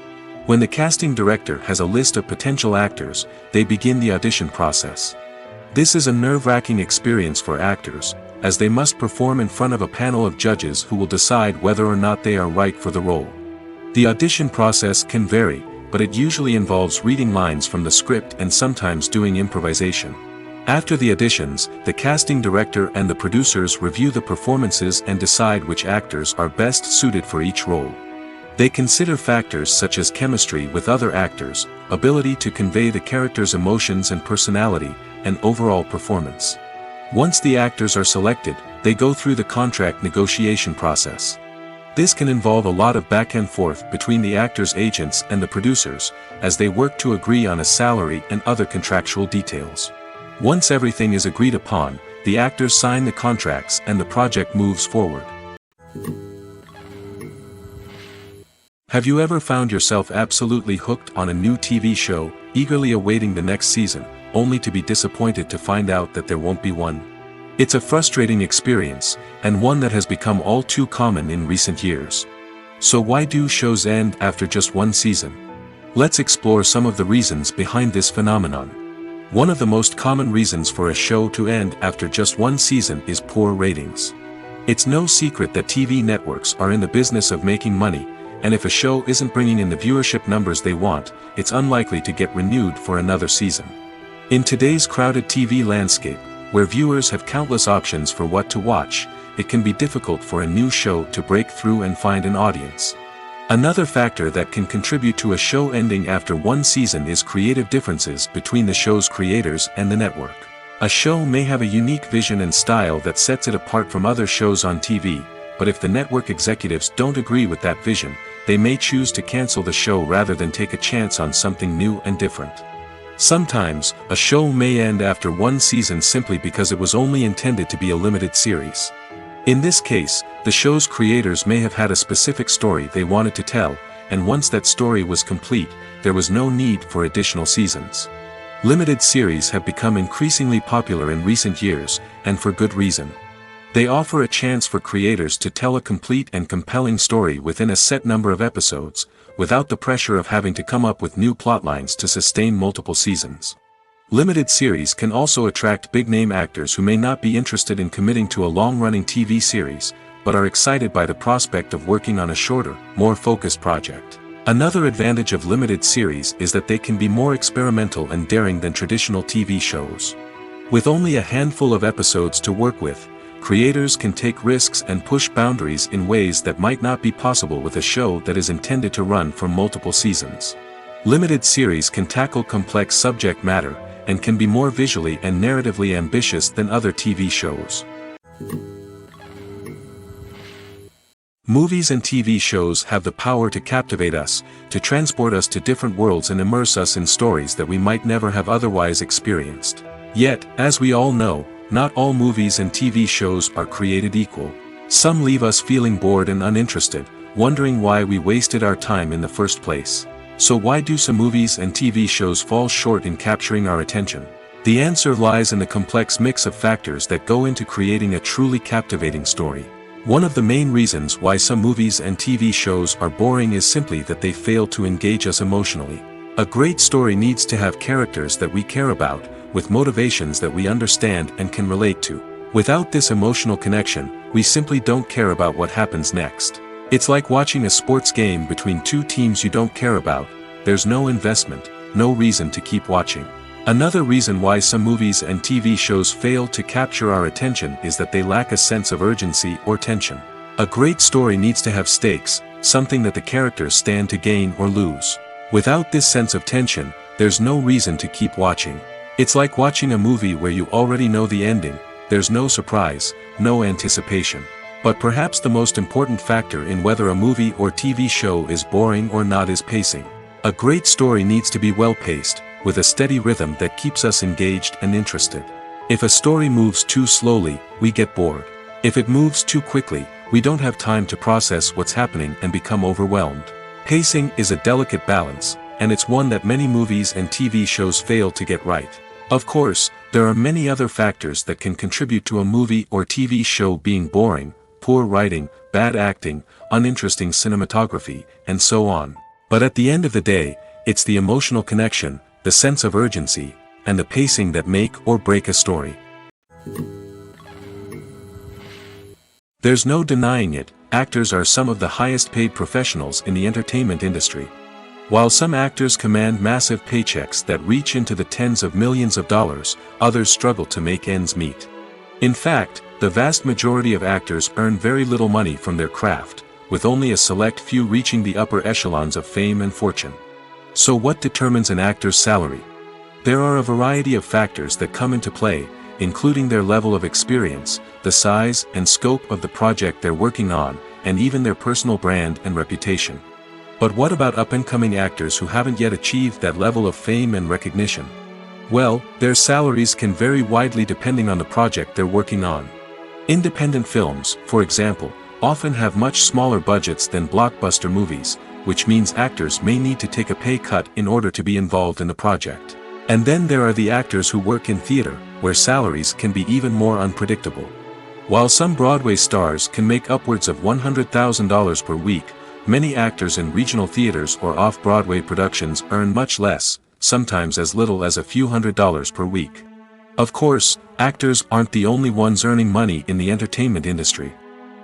Speaker 1: When the casting director has a list of potential actors, they begin the audition process. This is a nerve-wracking experience for actors, as they must perform in front of a panel of judges who will decide whether or not they are right for the role. The audition process can vary, but it usually involves reading lines from the script and sometimes doing improvisation. After the auditions, the casting director and the producers review the performances and decide which actors are best suited for each role. They consider factors such as chemistry with other actors, ability to convey the character's emotions and personality, and overall performance. Once the actors are selected, they go through the contract negotiation process. This can involve a lot of back and forth between the actors' agents and the producers, as they work to agree on a salary and other contractual details. Once everything is agreed upon, the actors sign the contracts and the project moves forward. Have you ever found yourself absolutely hooked on a new TV show, eagerly awaiting the next season, only to be disappointed to find out that there won't be one? It's a frustrating experience, and one that has become all too common in recent years. So why do shows end after just one season? Let's explore some of the reasons behind this phenomenon. One of the most common reasons for a show to end after just one season is poor ratings. It's no secret that TV networks are in the business of making money, and if a show isn't bringing in the viewership numbers they want, it's unlikely to get renewed for another season. In today's crowded TV landscape, where viewers have countless options for what to watch, it can be difficult for a new show to break through and find an audience. Another factor that can contribute to a show ending after one season is creative differences between the show's creators and the network. A show may have a unique vision and style that sets it apart from other shows on TV, but if the network executives don't agree with that vision, they may choose to cancel the show rather than take a chance on something new and different. Sometimes, a show may end after one season simply because it was only intended to be a limited series. In this case, the show's creators may have had a specific story they wanted to tell, and once that story was complete, there was no need for additional seasons. Limited series have become increasingly popular in recent years, and for good reason. They offer a chance for creators to tell a complete and compelling story within a set number of episodes, without the pressure of having to come up with new plotlines to sustain multiple seasons. Limited series can also attract big-name actors who may not be interested in committing to a long-running TV series, but are excited by the prospect of working on a shorter, more focused project. Another advantage of limited series is that they can be more experimental and daring than traditional TV shows. With only a handful of episodes to work with, creators can take risks and push boundaries in ways that might not be possible with a show that is intended to run for multiple seasons. Limited series can tackle complex subject matter, and can be more visually and narratively ambitious than other TV shows. Movies and TV shows have the power to captivate us, to transport us to different worlds and immerse us in stories that we might never have otherwise experienced. Yet, as we all know, not all movies and TV shows are created equal. Some leave us feeling bored and uninterested, wondering why we wasted our time in the first place. So why do some movies and TV shows fall short in capturing our attention? The answer lies in the complex mix of factors that go into creating a truly captivating story. One of the main reasons why some movies and TV shows are boring is simply that they fail to engage us emotionally. A great story needs to have characters that we care about, with motivations that we understand and can relate to. Without this emotional connection, we simply don't care about what happens next. It's like watching a sports game between two teams you don't care about. There's no investment, no reason to keep watching. Another reason why some movies and TV shows fail to capture our attention is that they lack a sense of urgency or tension. A great story needs to have stakes, something that the characters stand to gain or lose. Without this sense of tension, there's no reason to keep watching. It's like watching a movie where you already know the ending. There's no surprise, no anticipation. But perhaps the most important factor in whether a movie or TV show is boring or not is pacing. A great story needs to be well-paced, with a steady rhythm that keeps us engaged and interested. If a story moves too slowly, we get bored. If it moves too quickly, we don't have time to process what's happening and become overwhelmed. Pacing is a delicate balance, and it's one that many movies and TV shows fail to get right. Of course, there are many other factors that can contribute to a movie or TV show being boring: poor writing, bad acting, uninteresting cinematography, and so on. But at the end of the day, it's the emotional connection, the sense of urgency, and the pacing that make or break a story. There's no denying it, actors are some of the highest paid professionals in the entertainment industry. While some actors command massive paychecks that reach into the tens of millions of dollars, others struggle to make ends meet. In fact, the vast majority of actors earn very little money from their craft, with only a select few reaching the upper echelons of fame and fortune. So what determines an actor's salary? There are a variety of factors that come into play, including their level of experience, the size and scope of the project they're working on, and even their personal brand and reputation. But what about up-and-coming actors who haven't yet achieved that level of fame and recognition? Well, their salaries can vary widely depending on the project they're working on. Independent films, for example, often have much smaller budgets than blockbuster movies, which means actors may need to take a pay cut in order to be involved in the project. And then there are the actors who work in theater, where salaries can be even more unpredictable. While some Broadway stars can make upwards of $100,000 per week, many actors in regional theaters or off-Broadway productions earn much less, sometimes as little as a few $100s per week. Of course, actors aren't the only ones earning money in the entertainment industry.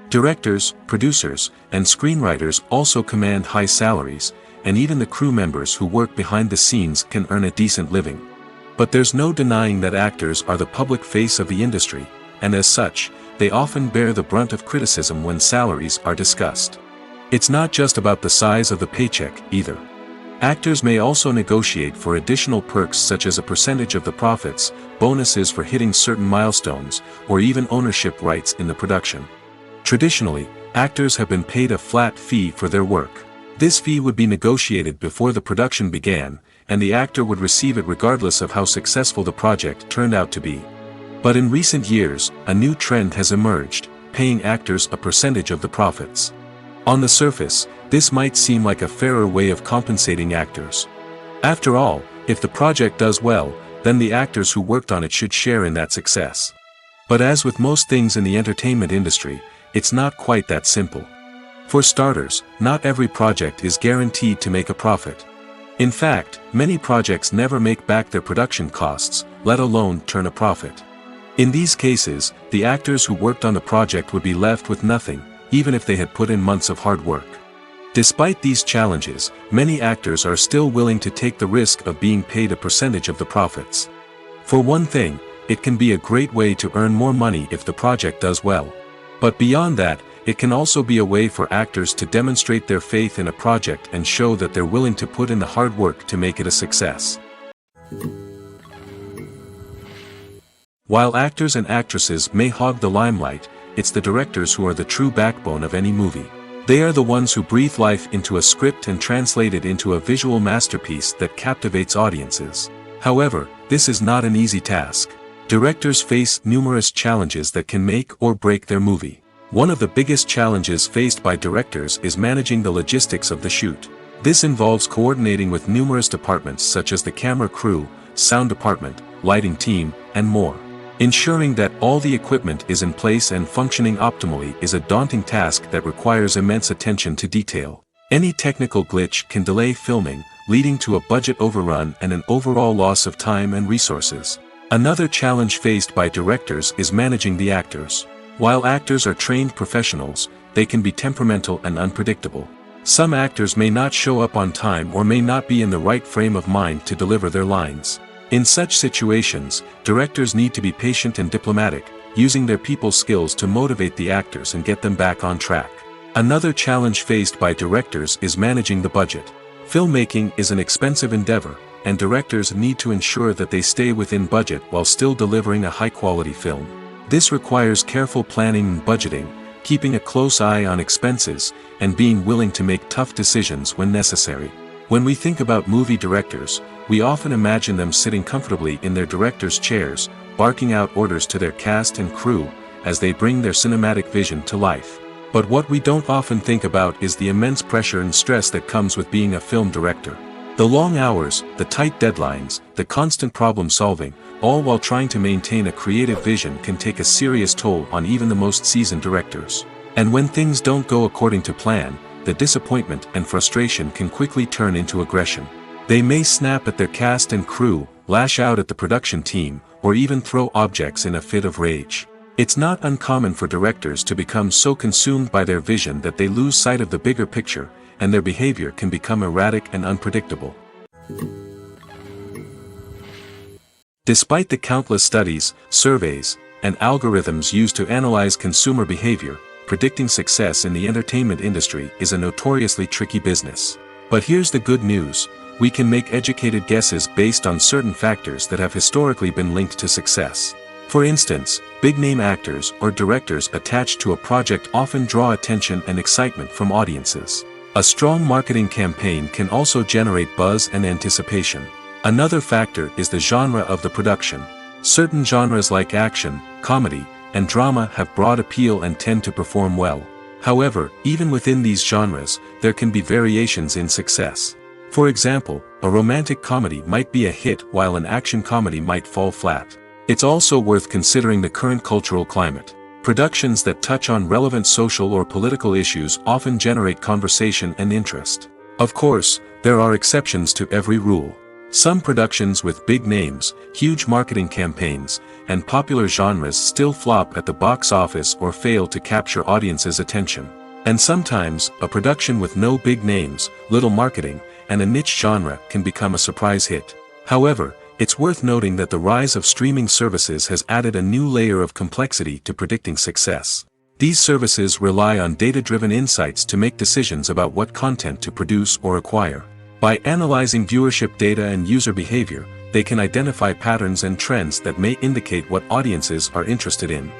Speaker 1: Directors, producers, and screenwriters also command high salaries, and even the crew members who work behind the scenes can earn a decent living. But there's no denying that actors are the public face of the industry, and as such, they often bear the brunt of criticism when salaries are discussed. It's not just about the size of the paycheck, either. Actors may also negotiate for additional perks such as a percentage of the profits, bonuses for hitting certain milestones, or even ownership rights in the production. Traditionally, actors have been paid a flat fee for their work. This fee would be negotiated before the production began, and the actor would receive it regardless of how successful the project turned out to be. But in recent years, a new trend has emerged, paying actors a percentage of the profits. On the surface, this might seem like a fairer way of compensating actors. After all, if the project does well, then the actors who worked on it should share in that success. But as with most things in the entertainment industry, it's not quite that simple. For starters, not every project is guaranteed to make a profit. In fact, many projects never make back their production costs, let alone turn a profit. In these cases, the actors who worked on the project would be left with nothing, even if they had put in months of hard work. Despite these challenges, many actors are still willing to take the risk of being paid a percentage of the profits. For one thing, it can be a great way to earn more money if the project does well. But beyond that, it can also be a way for actors to demonstrate their faith in a project and show that they're willing to put in the hard work to make it a success. While actors and actresses may hog the limelight, it's the directors who are the true backbone of any movie. They are the ones who breathe life into a script and translate it into a visual masterpiece that captivates audiences. However, this is not an easy task. Directors face numerous challenges that can make or break their movie. One of the biggest challenges faced by directors is managing the logistics of the shoot. This involves coordinating with numerous departments such as the camera crew, sound department, lighting team, and more. Ensuring that all the equipment is in place and functioning optimally is a daunting task that requires immense attention to detail. Any technical glitch can delay filming, leading to a budget overrun and an overall loss of time and resources. Another challenge faced by directors is managing the actors. While actors are trained professionals, they can be temperamental and unpredictable. Some actors may not show up on time or may not be in the right frame of mind to deliver their lines. In such situations, directors need to be patient and diplomatic, using their people skills to motivate the actors and get them back on track. Another challenge faced by directors is managing the budget. Filmmaking is an expensive endeavor, and directors need to ensure that they stay within budget while still delivering a high-quality film. This requires careful planning and budgeting, keeping a close eye on expenses, and being willing to make tough decisions when necessary. When we think about movie directors, we often imagine them sitting comfortably in their director's chairs, barking out orders to their cast and crew, as they bring their cinematic vision to life. But what we don't often think about is the immense pressure and stress that comes with being a film director. The long hours, the tight deadlines, the constant problem solving, all while trying to maintain a creative vision can take a serious toll on even the most seasoned directors. And when things don't go according to plan, the disappointment and frustration can quickly turn into aggression. They may snap at their cast and crew, lash out at the production team, or even throw objects in a fit of rage. It's not uncommon for directors to become so consumed by their vision that they lose sight of the bigger picture, and their behavior can become erratic and unpredictable. Despite the countless studies, surveys, and algorithms used to analyze consumer behavior, predicting success in the entertainment industry is a notoriously tricky business. But here's the good news: we can make educated guesses based on certain factors that have historically been linked to success. For instance, big-name actors or directors attached to a project often draw attention and excitement from audiences. A strong marketing campaign can also generate buzz and anticipation. Another factor is the genre of the production. Certain genres like action, comedy, and drama have broad appeal and tend to perform well. However, even within these genres, there can be variations in success. For example, a romantic comedy might be a hit while an action comedy might fall flat. It's also worth considering the current cultural climate. Productions that touch on relevant social or political issues often generate conversation and interest. Of course, there are exceptions to every rule. Some productions with big names, huge marketing campaigns, and popular genres still flop at the box office or fail to capture audiences' attention. And sometimes, a production with no big names, little marketing, and a niche genre can become a surprise hit. However, it's worth noting that the rise of streaming services has added a new layer of complexity to predicting success. These services rely on data-driven insights to make decisions about what content to produce or acquire. By analyzing viewership data and user behavior, they can identify patterns and trends that may indicate what audiences are interested in.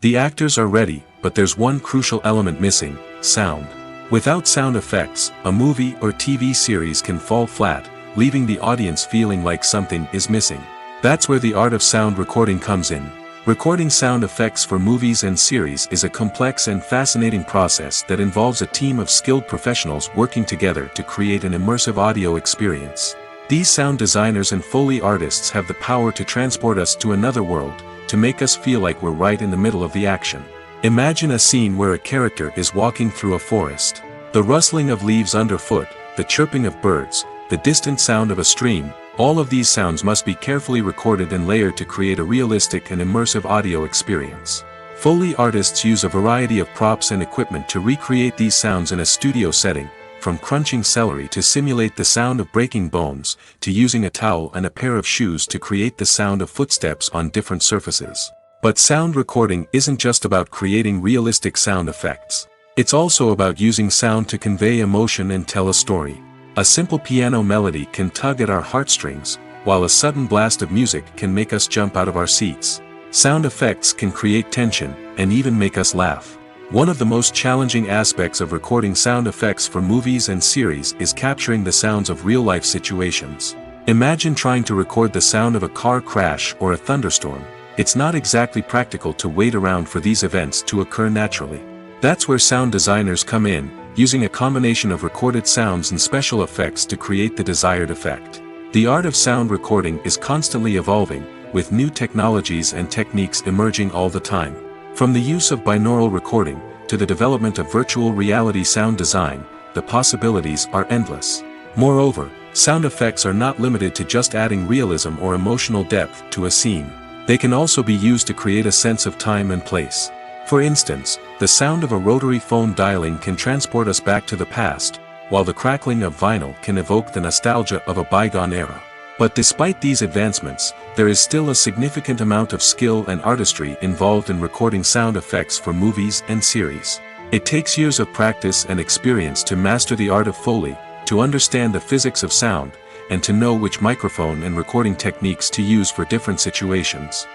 Speaker 1: The actors are ready, but there's one crucial element missing: sound. Without sound effects, a movie or TV series can fall flat, leaving the audience feeling like something is missing. That's where the art of sound recording comes in. Recording sound effects for movies and series is a complex and fascinating process that involves a team of skilled professionals working together to create an immersive audio experience. These sound designers and Foley artists have the power to transport us to another world, to make us feel like we're right in the middle of the action. Imagine a scene where a character is walking through a forest. The rustling of leaves underfoot, the chirping of birds, the distant sound of a stream, all of these sounds must be carefully recorded and layered to create a realistic and immersive audio experience. Foley artists use a variety of props and equipment to recreate these sounds in a studio setting, from crunching celery to simulate the sound of breaking bones, to using a towel and a pair of shoes to create the sound of footsteps on different surfaces. But sound recording isn't just about creating realistic sound effects. It's also about using sound to convey emotion and tell a story. A simple piano melody can tug at our heartstrings, while a sudden blast of music can make us jump out of our seats. Sound effects can create tension, and even make us laugh. One of the most challenging aspects of recording sound effects for movies and series is capturing the sounds of real-life situations. Imagine trying to record the sound of a car crash or a thunderstorm. It's not exactly practical to wait around for these events to occur naturally. That's where sound designers come in, using a combination of recorded sounds and special effects to create the desired effect. The art of sound recording is constantly evolving, with new technologies and techniques emerging all the time. From the use of binaural recording, to the development of virtual reality sound design, the possibilities are endless. Moreover, sound effects are not limited to just adding realism or emotional depth to a scene. They can also be used to create a sense of time and place. For instance, the sound of a rotary phone dialing can transport us back to the past, while the crackling of vinyl can evoke the nostalgia of a bygone era. But despite these advancements, there is still a significant amount of skill and artistry involved in recording sound effects for movies and series. It takes years of practice and experience to master the art of Foley, to understand the physics of sound, and to know which microphone and recording techniques to use for different situations.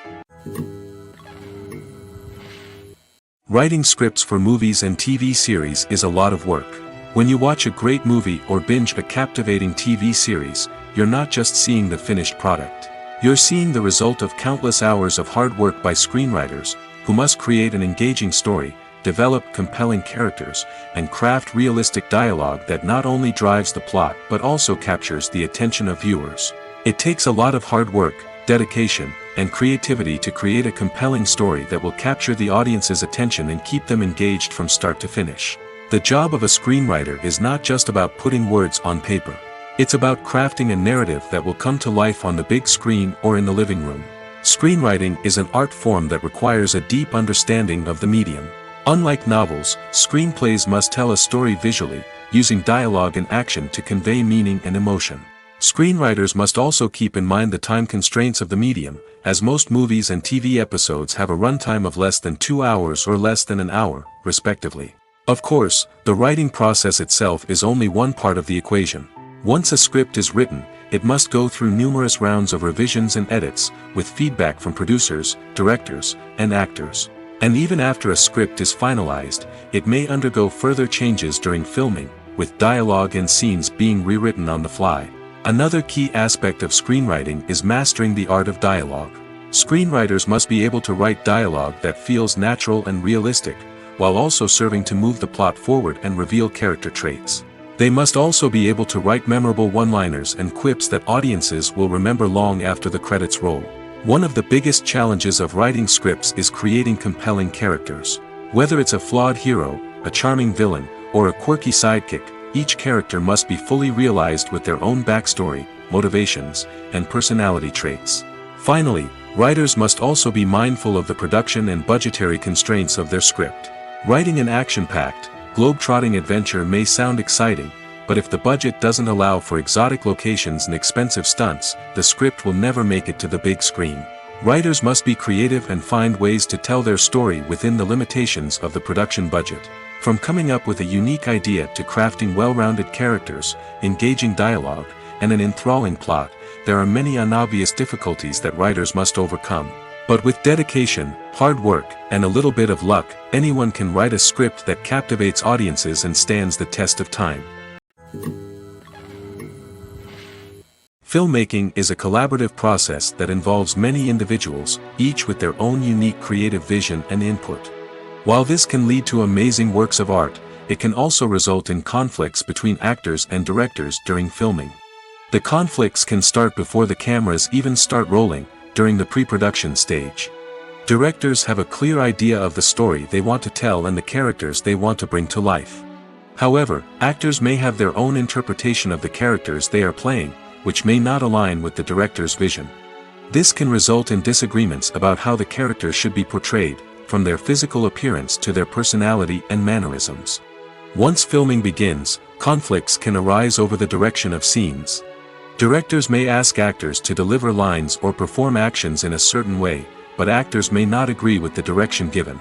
Speaker 1: Writing scripts for movies and TV series is a lot of work. When you watch a great movie or binge a captivating TV series, you're not just seeing the finished product. You're seeing the result of countless hours of hard work by screenwriters, who must create an engaging story, develop compelling characters, and craft realistic dialogue that not only drives the plot but also captures the attention of viewers. It takes a lot of hard work, dedication, and creativity to create a compelling story that will capture the audience's attention and keep them engaged from start to finish. The job of a screenwriter is not just about putting words on paper. It's about crafting a narrative that will come to life on the big screen or in the living room. Screenwriting is an art form that requires a deep understanding of the medium. Unlike novels, screenplays must tell a story visually, using dialogue and action to convey meaning and emotion. Screenwriters must also keep in mind the time constraints of the medium, as most movies and TV episodes have a runtime of less than 2 hours or less than an hour, respectively. Of course, the writing process itself is only one part of the equation. Once a script is written, it must go through numerous rounds of revisions and edits, with feedback from producers, directors, and actors. And even after a script is finalized, it may undergo further changes during filming, with dialogue and scenes being rewritten on the fly. Another key aspect of screenwriting is mastering the art of dialogue. Screenwriters must be able to write dialogue that feels natural and realistic, while also serving to move the plot forward and reveal character traits. They must also be able to write memorable one-liners and quips that audiences will remember long after the credits roll. One of the biggest challenges of writing scripts is creating compelling characters. Whether it's a flawed hero, a charming villain, or a quirky sidekick, each character must be fully realized with their own backstory, motivations, and personality traits. Finally, writers must also be mindful of the production and budgetary constraints of their script. Writing an action-packed, globe-trotting adventure may sound exciting, but if the budget doesn't allow for exotic locations and expensive stunts, the script will never make it to the big screen. Writers must be creative and find ways to tell their story within the limitations of the production budget. From coming up with a unique idea to crafting well-rounded characters, engaging dialogue, and an enthralling plot, there are many unobvious difficulties that writers must overcome. But with dedication, hard work, and a little bit of luck, anyone can write a script that captivates audiences and stands the test of time. Filmmaking is a collaborative process that involves many individuals, each with their own unique creative vision and input. While this can lead to amazing works of art, it can also result in conflicts between actors and directors during filming. The conflicts can start before the cameras even start rolling, during the pre-production stage. Directors have a clear idea of the story they want to tell and the characters they want to bring to life. However, actors may have their own interpretation of the characters they are playing, which may not align with the director's vision. This can result in disagreements about how the characters should be portrayed, from their physical appearance to their personality and mannerisms. Once filming begins, conflicts can arise over the direction of scenes. Directors may ask actors to deliver lines or perform actions in a certain way, but actors may not agree with the direction given.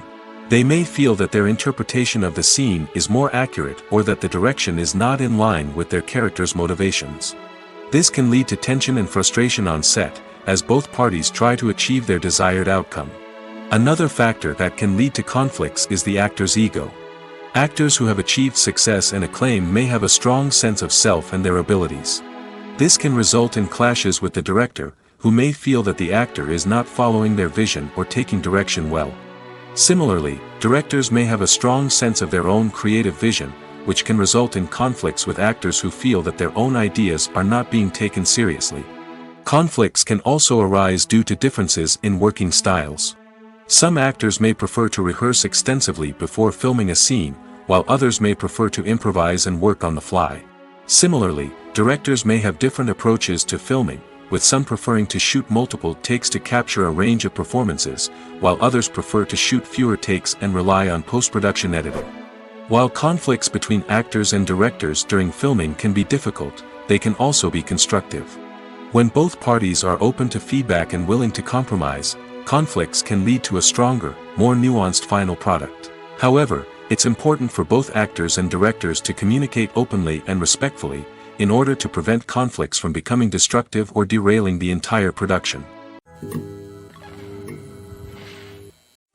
Speaker 1: They may feel that their interpretation of the scene is more accurate or that the direction is not in line with their character's motivations. This can lead to tension and frustration on set, as both parties try to achieve their desired outcome. Another factor that can lead to conflicts is the actor's ego. Actors who have achieved success and acclaim may have a strong sense of self and their abilities. This can result in clashes with the director, who may feel that the actor is not following their vision or taking direction well. Similarly, directors may have a strong sense of their own creative vision, which can result in conflicts with actors who feel that their own ideas are not being taken seriously. Conflicts can also arise due to differences in working styles. Some actors may prefer to rehearse extensively before filming a scene, while others may prefer to improvise and work on the fly. Similarly, directors may have different approaches to filming, with some preferring to shoot multiple takes to capture a range of performances, while others prefer to shoot fewer takes and rely on post-production editing. While conflicts between actors and directors during filming can be difficult, they can also be constructive. When both parties are open to feedback and willing to compromise, conflicts can lead to a stronger, more nuanced final product. However, it's important for both actors and directors to communicate openly and respectfully, in order to prevent conflicts from becoming destructive or derailing the entire production.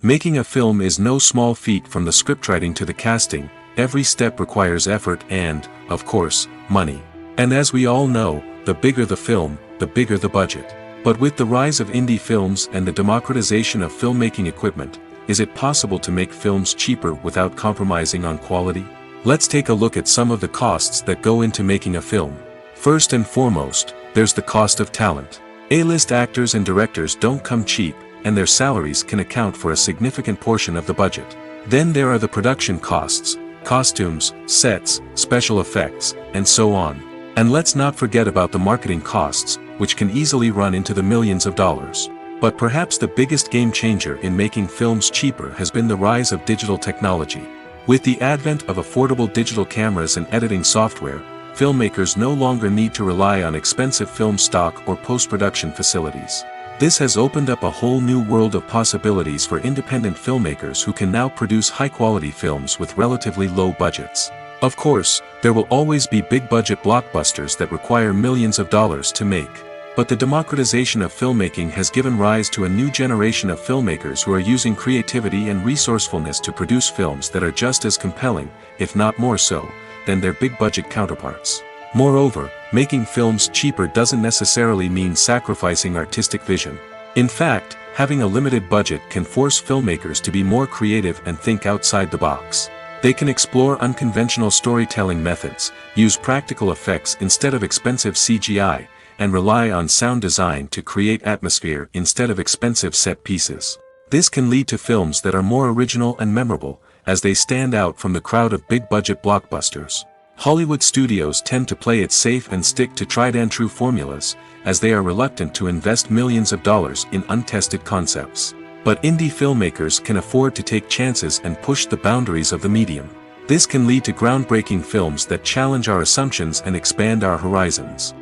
Speaker 1: Making a film is no small feat. From the scriptwriting to the casting, every step requires effort and, of course, money. And as we all know, the bigger the film, the bigger the budget. But with the rise of indie films and the democratization of filmmaking equipment, is it possible to make films cheaper without compromising on quality? Let's take a look at some of the costs that go into making a film. First and foremost, there's the cost of talent. A-list actors and directors don't come cheap, and their salaries can account for a significant portion of the budget. Then there are the production costs, costumes, sets, special effects, and so on. And let's not forget about the marketing costs, which can easily run into the millions of dollars. But perhaps the biggest game changer in making films cheaper has been the rise of digital technology. With the advent of affordable digital cameras and editing software, filmmakers no longer need to rely on expensive film stock or post-production facilities. This has opened up a whole new world of possibilities for independent filmmakers who can now produce high-quality films with relatively low budgets. Of course, there will always be big-budget blockbusters that require millions of dollars to make. But the democratization of filmmaking has given rise to a new generation of filmmakers who are using creativity and resourcefulness to produce films that are just as compelling, if not more so, than their big-budget counterparts. Moreover, making films cheaper doesn't necessarily mean sacrificing artistic vision. In fact, having a limited budget can force filmmakers to be more creative and think outside the box. They can explore unconventional storytelling methods, use practical effects instead of expensive CGI, and rely on sound design to create atmosphere instead of expensive set pieces. This can lead to films that are more original and memorable, as they stand out from the crowd of big-budget blockbusters. Hollywood studios tend to play it safe and stick to tried-and-true formulas, as they are reluctant to invest millions of dollars in untested concepts. But indie filmmakers can afford to take chances and push the boundaries of the medium. This can lead to groundbreaking films that challenge our assumptions and expand our horizons.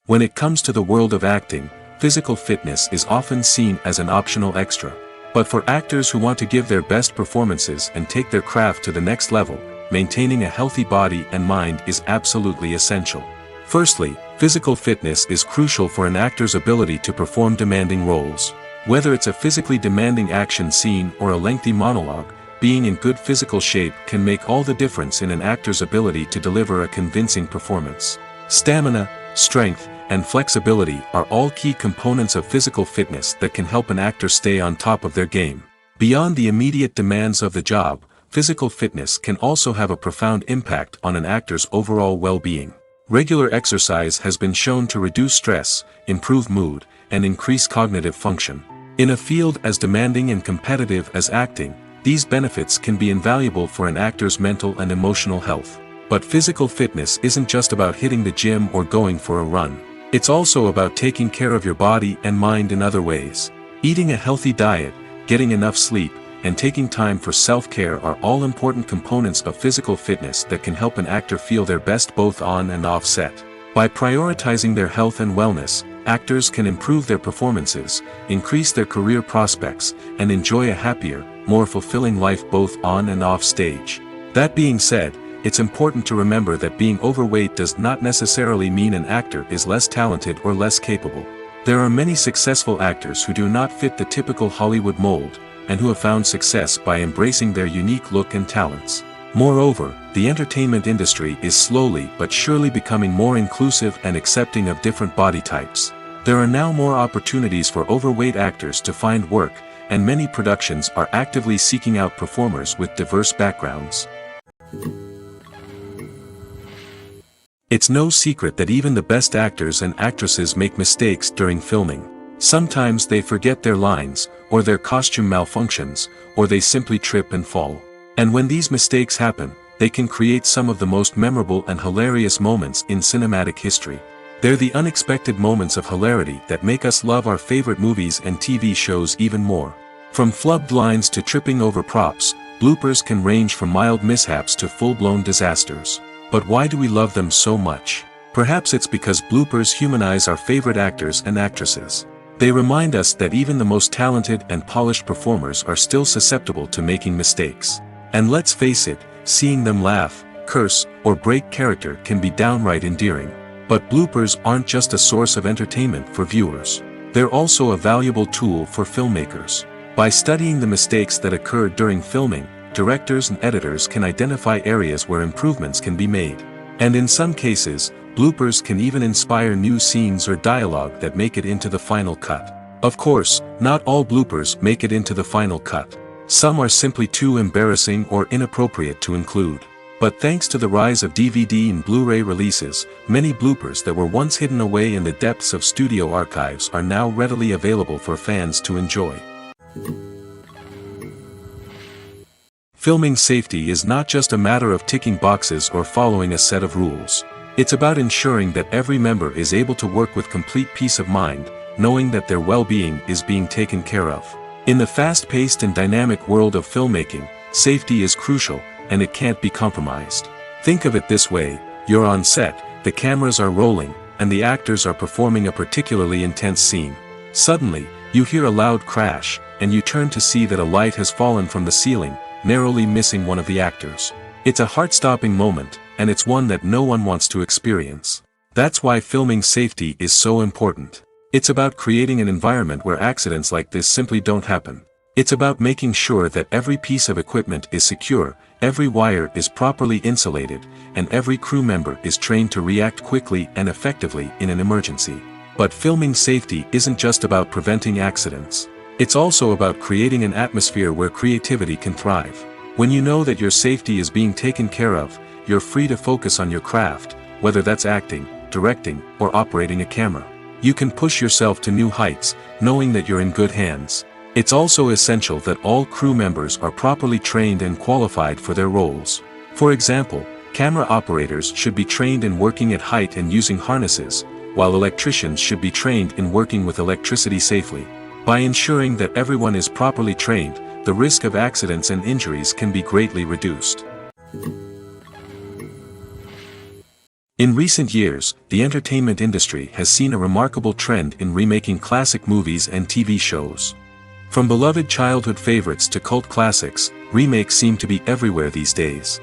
Speaker 1: When it comes to the world of acting, physical fitness is often seen as an optional extra. But for actors who want to give their best performances and take their craft to the next level, maintaining a healthy body and mind is absolutely essential. Firstly, physical fitness is crucial for an actor's ability to perform demanding roles. Whether it's a physically demanding action scene or a lengthy monologue, being in good physical shape can make all the difference in an actor's ability to deliver a convincing performance. Stamina, strength, and flexibility are all key components of physical fitness that can help an actor stay on top of their game. Beyond the immediate demands of the job, physical fitness can also have a profound impact on an actor's overall well-being. Regular exercise has been shown to reduce stress, improve mood, and increase cognitive function. In a field as demanding and competitive as acting, these benefits can be invaluable for an actor's mental and emotional health. But physical fitness isn't just about hitting the gym or going for a run. It's also about taking care of your body and mind in other ways. Eating a healthy diet, getting enough sleep, and taking time for self-care are all important components of physical fitness that can help an actor feel their best both on and off set. By prioritizing their health and wellness, actors can improve their performances, increase their career prospects, and enjoy a happier, more fulfilling life both on and off stage. That being said, it's important to remember that being overweight does not necessarily mean an actor is less talented or less capable. There are many successful actors who do not fit the typical Hollywood mold, and who have found success by embracing their unique look and talents. Moreover, the entertainment industry is slowly but surely becoming more inclusive and accepting of different body types. There are now more opportunities for overweight actors to find work, and many productions are actively seeking out performers with diverse backgrounds. It's no secret that even the best actors and actresses make mistakes during filming. Sometimes they forget their lines, or their costume malfunctions, or they simply trip and fall. And when these mistakes happen, they can create some of the most memorable and hilarious moments in cinematic history. They're the unexpected moments of hilarity that make us love our favorite movies and TV shows even more. From flubbed lines to tripping over props, bloopers can range from mild mishaps to full-blown disasters. But why do we love them so much? Perhaps it's because bloopers humanize our favorite actors and actresses. They remind us that even the most talented and polished performers are still susceptible to making mistakes. And let's face it, seeing them laugh, curse, or break character can be downright endearing. But bloopers aren't just a source of entertainment for viewers. They're also a valuable tool for filmmakers. By studying the mistakes that occurred during filming, directors and editors can identify areas where improvements can be made. And in some cases, bloopers can even inspire new scenes or dialogue that make it into the final cut. Of course, not all bloopers make it into the final cut. Some are simply too embarrassing or inappropriate to include. But thanks to the rise of DVD and Blu-ray releases, many bloopers that were once hidden away in the depths of studio archives are now readily available for fans to enjoy. Filming safety is not just a matter of ticking boxes or following a set of rules. It's about ensuring that every member is able to work with complete peace of mind, knowing that their well-being is being taken care of. In the fast-paced and dynamic world of filmmaking, safety is crucial, and it can't be compromised. Think of it this way: you're on set, the cameras are rolling, and the actors are performing a particularly intense scene. Suddenly, you hear a loud crash, and you turn to see that a light has fallen from the ceiling, narrowly missing one of the actors. It's a heart-stopping moment, and it's one that no one wants to experience. That's why filming safety is so important. It's about creating an environment where accidents like this simply don't happen. It's about making sure that every piece of equipment is secure, every wire is properly insulated, and every crew member is trained to react quickly and effectively in an emergency. But filming safety isn't just about preventing accidents. It's also about creating an atmosphere where creativity can thrive. When you know that your safety is being taken care of, you're free to focus on your craft, whether that's acting, directing, or operating a camera. You can push yourself to new heights, knowing that you're in good hands. It's also essential that all crew members are properly trained and qualified for their roles. For example, camera operators should be trained in working at height and using harnesses, while electricians should be trained in working with electricity safely. By ensuring that everyone is properly trained, the risk of accidents and injuries can be greatly reduced. In recent years, the entertainment industry has seen a remarkable trend in remaking classic movies and TV shows. From beloved childhood favorites to cult classics, remakes seem to be everywhere these days.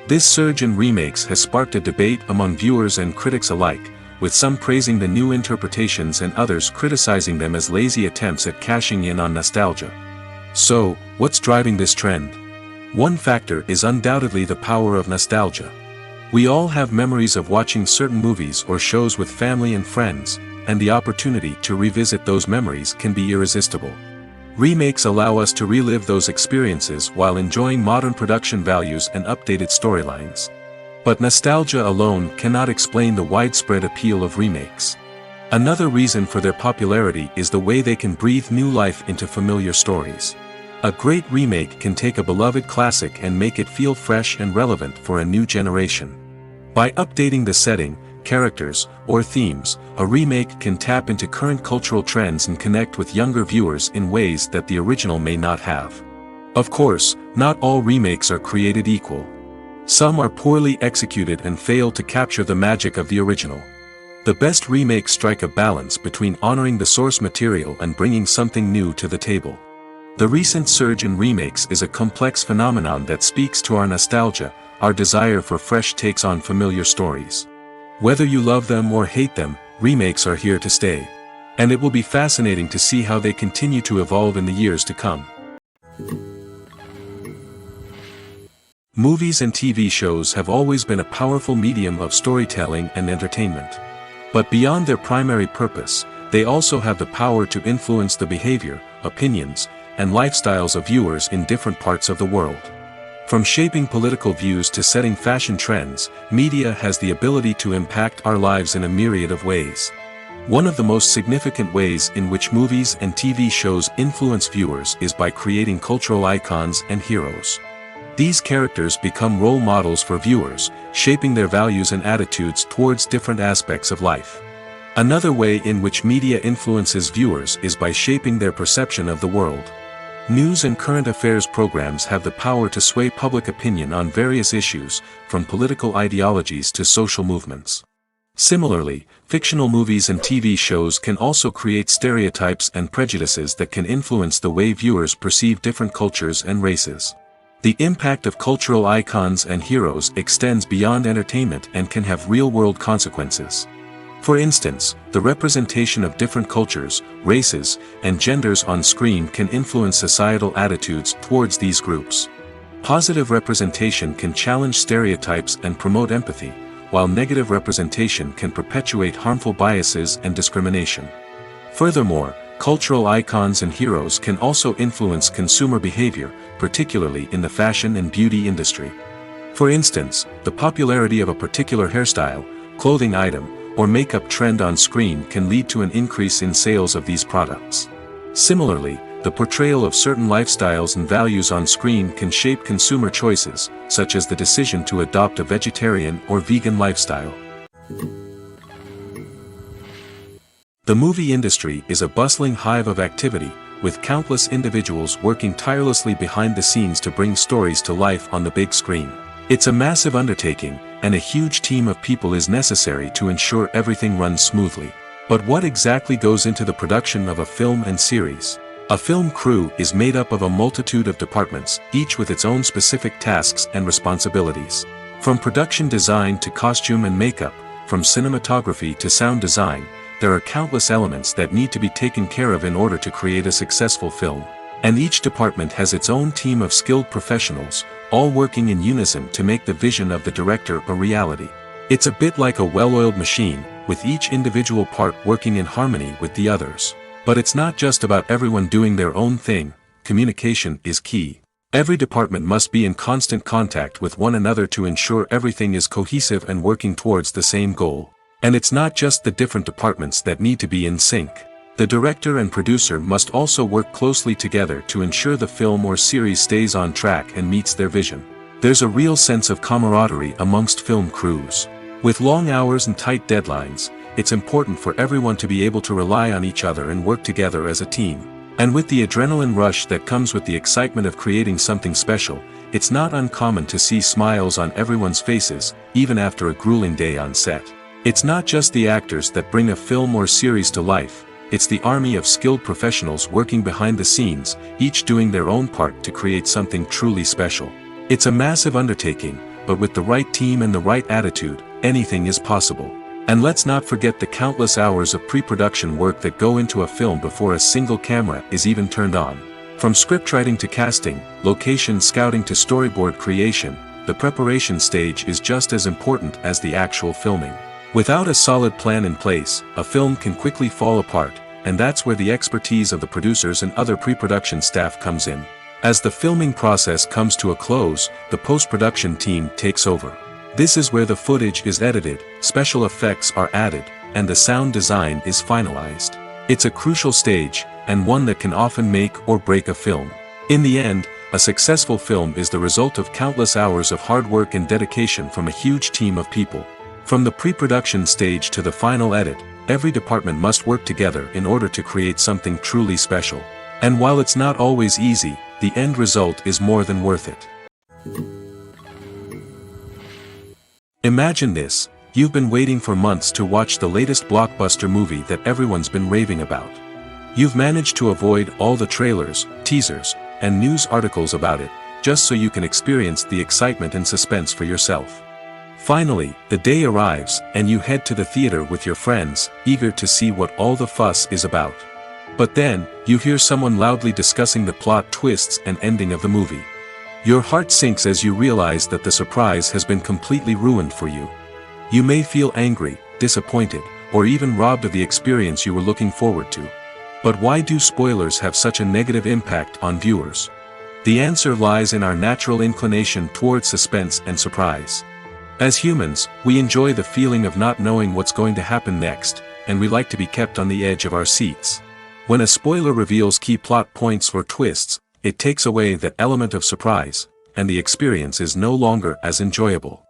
Speaker 1: This surge in remakes has sparked a debate among viewers and critics alike, with some praising the new interpretations and others criticizing them as lazy attempts at cashing in on nostalgia. So, what's driving this trend? One factor is undoubtedly the power of nostalgia. We all have memories of watching certain movies or shows with family and friends, and the opportunity to revisit those memories can be irresistible. Remakes allow us to relive those experiences while enjoying modern production values and updated storylines. But nostalgia alone cannot explain the widespread appeal of remakes. Another reason for their popularity is the way they can breathe new life into familiar stories. A great remake can take a beloved classic and make it feel fresh and relevant for a new generation. By updating the setting, characters, or themes, a remake can tap into current cultural trends and connect with younger viewers in ways that the original may not have. Of course, not all remakes are created equal. Some are poorly executed and fail to capture the magic of the original. The best remakes strike a balance between honoring the source material and bringing something new to the table. The recent surge in remakes is a complex phenomenon that speaks to our nostalgia, our desire for fresh takes on familiar stories. Whether you love them or hate them, remakes are here to stay. And it will be fascinating to see how they continue to evolve in the years to come. Movies and TV shows have always been a powerful medium of storytelling and entertainment. But beyond their primary purpose, they also have the power to influence the behavior, opinions, and lifestyles of viewers in different parts of the world. From shaping political views to setting fashion trends, media has the ability to impact our lives in a myriad of ways. One of the most significant ways in which movies and TV shows influence viewers is by creating cultural icons and heroes. These characters become role models for viewers, shaping their values and attitudes towards different aspects of life. Another way in which media influences viewers is by shaping their perception of the world. News and current affairs programs have the power to sway public opinion on various issues, from political ideologies to social movements. Similarly, fictional movies and TV shows can also create stereotypes and prejudices that can influence the way viewers perceive different cultures and races. The impact of cultural icons and heroes extends beyond entertainment and can have real-world consequences. For instance, the representation of different cultures, races, and genders on screen can influence societal attitudes towards these groups. Positive representation can challenge stereotypes and promote empathy, while negative representation can perpetuate harmful biases and discrimination. Furthermore, cultural icons and heroes can also influence consumer behavior, particularly in the fashion and beauty industry. For instance, the popularity of a particular hairstyle, clothing item, or makeup trend on screen can lead to an increase in sales of these products. Similarly, the portrayal of certain lifestyles and values on screen can shape consumer choices, such as the decision to adopt a vegetarian or vegan lifestyle. The movie industry is a bustling hive of activity, with countless individuals working tirelessly behind the scenes to bring stories to life on the big screen. It's a massive undertaking, and a huge team of people is necessary to ensure everything runs smoothly. But what exactly goes into the production of a film and series? A film crew is made up of a multitude of departments, each with its own specific tasks and responsibilities. From production design to costume and makeup, from cinematography to sound design, there are countless elements that need to be taken care of in order to create a successful film. And each department has its own team of skilled professionals, all working in unison to make the vision of the director a reality. It's a bit like a well-oiled machine, with each individual part working in harmony with the others. But it's not just about everyone doing their own thing. Communication is key. Every department must be in constant contact with one another to ensure everything is cohesive and working towards the same goal. And it's not just the different departments that need to be in sync. The director and producer must also work closely together to ensure the film or series stays on track and meets their vision. There's a real sense of camaraderie amongst film crews. With long hours and tight deadlines, it's important for everyone to be able to rely on each other and work together as a team. And with the adrenaline rush that comes with the excitement of creating something special, it's not uncommon to see smiles on everyone's faces, even after a grueling day on set. It's not just the actors that bring a film or series to life, it's the army of skilled professionals working behind the scenes, each doing their own part to create something truly special. It's a massive undertaking, but with the right team and the right attitude, anything is possible. And let's not forget the countless hours of pre-production work that go into a film before a single camera is even turned on. From scriptwriting to casting, location scouting to storyboard creation, the preparation stage is just as important as the actual filming. Without a solid plan in place, a film can quickly fall apart, and that's where the expertise of the producers and other pre-production staff comes in. As the filming process comes to a close, the post-production team takes over. This is where the footage is edited, special effects are added, and the sound design is finalized. It's a crucial stage, and one that can often make or break a film. In the end, a successful film is the result of countless hours of hard work and dedication from a huge team of people. From the pre-production stage to the final edit, every department must work together in order to create something truly special. And while it's not always easy, the end result is more than worth it. Imagine this: you've been waiting for months to watch the latest blockbuster movie that everyone's been raving about. You've managed to avoid all the trailers, teasers, and news articles about it, just so you can experience the excitement and suspense for yourself. Finally, the day arrives, and you head to the theater with your friends, eager to see what all the fuss is about. But then, you hear someone loudly discussing the plot twists and ending of the movie. Your heart sinks as you realize that the surprise has been completely ruined for you. You may feel angry, disappointed, or even robbed of the experience you were looking forward to. But why do spoilers have such a negative impact on viewers? The answer lies in our natural inclination towards suspense and surprise. As humans, we enjoy the feeling of not knowing what's going to happen next, and we like to be kept on the edge of our seats. When a spoiler reveals key plot points or twists, it takes away that element of surprise, and the experience is no longer as enjoyable.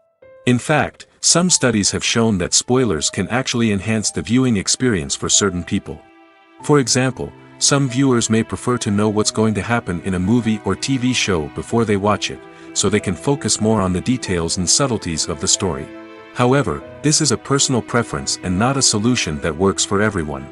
Speaker 1: In fact, some studies have shown that spoilers can actually enhance the viewing experience for certain people. For example, some viewers may prefer to know what's going to happen in a movie or TV show before they watch it, so they can focus more on the details and subtleties of the story. However, this is a personal preference and not a solution that works for everyone.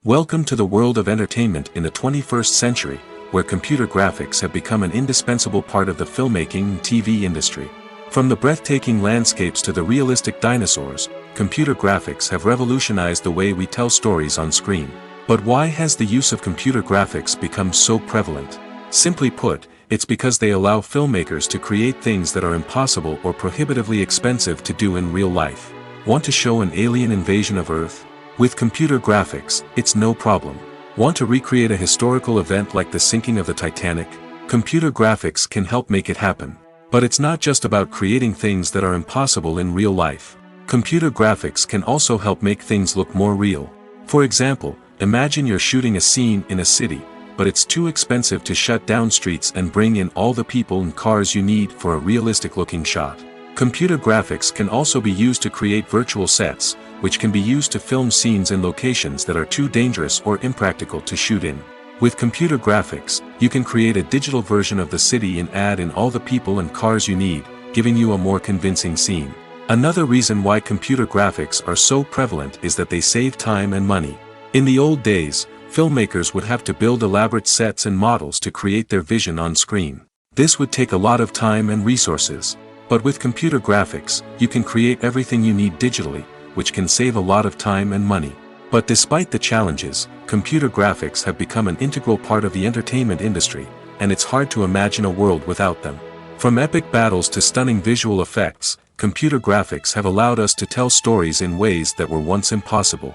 Speaker 1: Welcome to the world of entertainment in the 21st century, where computer graphics have become an indispensable part of the filmmaking and TV industry. From the breathtaking landscapes to the realistic dinosaurs, computer graphics have revolutionized the way we tell stories on screen. But why has the use of computer graphics become so prevalent? Simply put, it's because they allow filmmakers to create things that are impossible or prohibitively expensive to do in real life. Want to show an alien invasion of Earth? With computer graphics, it's no problem. Want to recreate a historical event like the sinking of the Titanic? Computer graphics can help make it happen. But it's not just about creating things that are impossible in real life. Computer graphics can also help make things look more real. For example, imagine you're shooting a scene in a city, but it's too expensive to shut down streets and bring in all the people and cars you need for a realistic-looking shot. Computer graphics can also be used to create virtual sets, which can be used to film scenes in locations that are too dangerous or impractical to shoot in. With computer graphics, you can create a digital version of the city and add in all the people and cars you need, giving you a more convincing scene. Another reason why computer graphics are so prevalent is that they save time and money. In the old days, filmmakers would have to build elaborate sets and models to create their vision on screen. This would take a lot of time and resources. But with computer graphics, you can create everything you need digitally, which can save a lot of time and money. But despite the challenges, computer graphics have become an integral part of the entertainment industry, and it's hard to imagine a world without them. From epic battles to stunning visual effects, computer graphics have allowed us to tell stories in ways that were once impossible.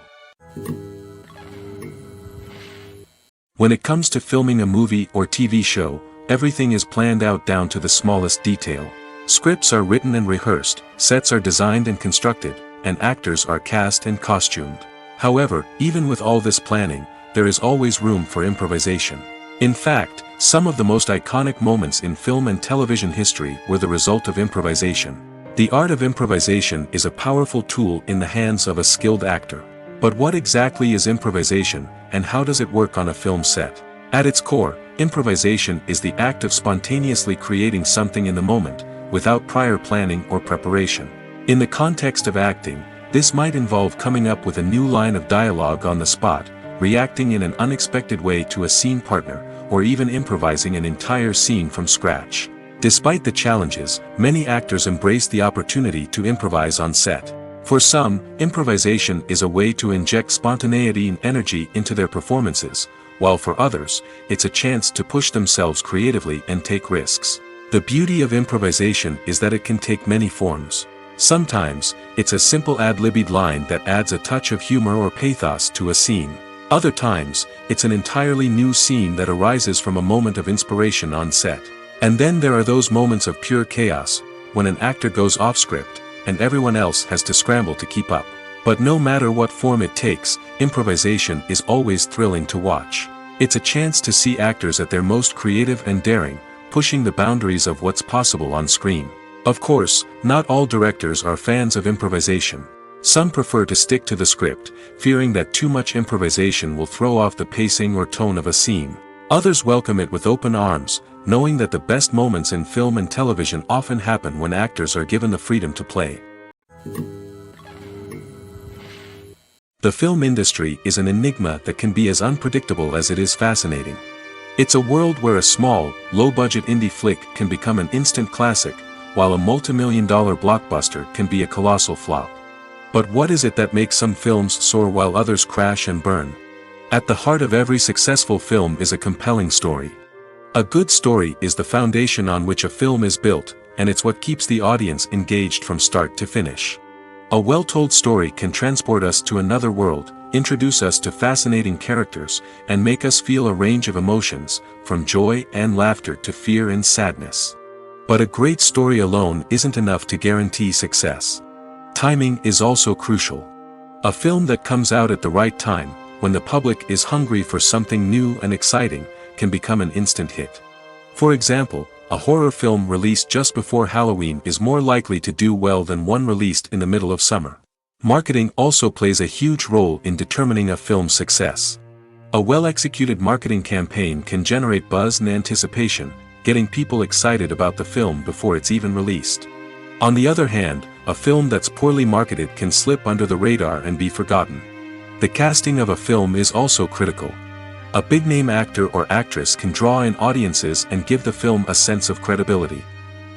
Speaker 1: When it comes to filming a movie or TV show, everything is planned out down to the smallest detail. Scripts are written and rehearsed, sets are designed and constructed, and actors are cast and costumed. However, even with all this planning, there is always room for improvisation. In fact, some of the most iconic moments in film and television history were the result of improvisation. The art of improvisation is a powerful tool in the hands of a skilled actor. But what exactly is improvisation, and how does it work on a film set? At its core, improvisation is the act of spontaneously creating something in the moment, without prior planning or preparation. In the context of acting, this might involve coming up with a new line of dialogue on the spot, reacting in an unexpected way to a scene partner, or even improvising an entire scene from scratch. Despite the challenges, many actors embrace the opportunity to improvise on set. For some, improvisation is a way to inject spontaneity and energy into their performances, while for others, it's a chance to push themselves creatively and take risks. The beauty of improvisation is that it can take many forms. Sometimes, it's a simple ad-libbed line that adds a touch of humor or pathos to a scene. Other times, it's an entirely new scene that arises from a moment of inspiration on set. And then there are those moments of pure chaos, when an actor goes off script, and everyone else has to scramble to keep up. But no matter what form it takes, improvisation is always thrilling to watch. It's a chance to see actors at their most creative and daring, pushing the boundaries of what's possible on screen. Of course, not all directors are fans of improvisation. Some prefer to stick to the script, fearing that too much improvisation will throw off the pacing or tone of a scene. Others welcome it with open arms, knowing that the best moments in film and television often happen when actors are given the freedom to play. The film industry is an enigma that can be as unpredictable as it is fascinating. It's a world where a small, low-budget indie flick can become an instant classic, while a multi-million-dollar blockbuster can be a colossal flop. But what is it that makes some films soar while others crash and burn? At the heart of every successful film is a compelling story. A good story is the foundation on which a film is built, and it's what keeps the audience engaged from start to finish. A well-told story can transport us to another world, introduce us to fascinating characters, and make us feel a range of emotions, from joy and laughter to fear and sadness. But a great story alone isn't enough to guarantee success. Timing is also crucial. A film that comes out at the right time, when the public is hungry for something new and exciting, can become an instant hit. For example, a horror film released just before Halloween is more likely to do well than one released in the middle of summer. Marketing also plays a huge role in determining a film's success. A well-executed marketing campaign can generate buzz and anticipation, getting people excited about the film before it's even released. On the other hand, a film that's poorly marketed can slip under the radar and be forgotten. The casting of a film is also critical. A big-name actor or actress can draw in audiences and give the film a sense of credibility.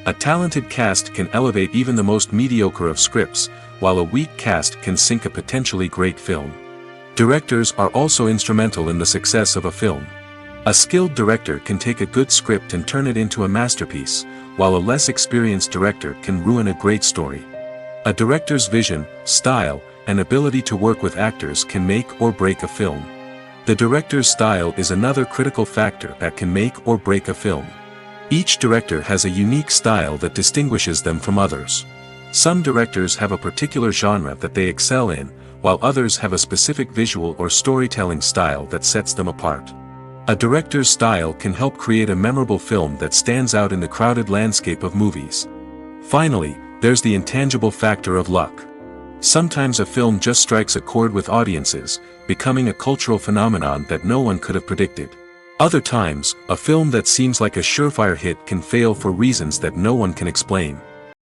Speaker 1: A talented cast can elevate even the most mediocre of scripts, while a weak cast can sink a potentially great film. Directors are also instrumental in the success of a film. A skilled director can take a good script and turn it into a masterpiece, while a less experienced director can ruin a great story. A director's vision, style, and ability to work with actors can make or break a film. The director's style is another critical factor that can make or break a film. Each director has a unique style that distinguishes them from others. Some directors have a particular genre that they excel in, while others have a specific visual or storytelling style that sets them apart. A director's style can help create a memorable film that stands out in the crowded landscape of movies. Finally, there's the intangible factor of luck. Sometimes a film just strikes a chord with audiences, becoming a cultural phenomenon that no one could have predicted. Other times, a film that seems like a surefire hit can fail for reasons that no one can explain.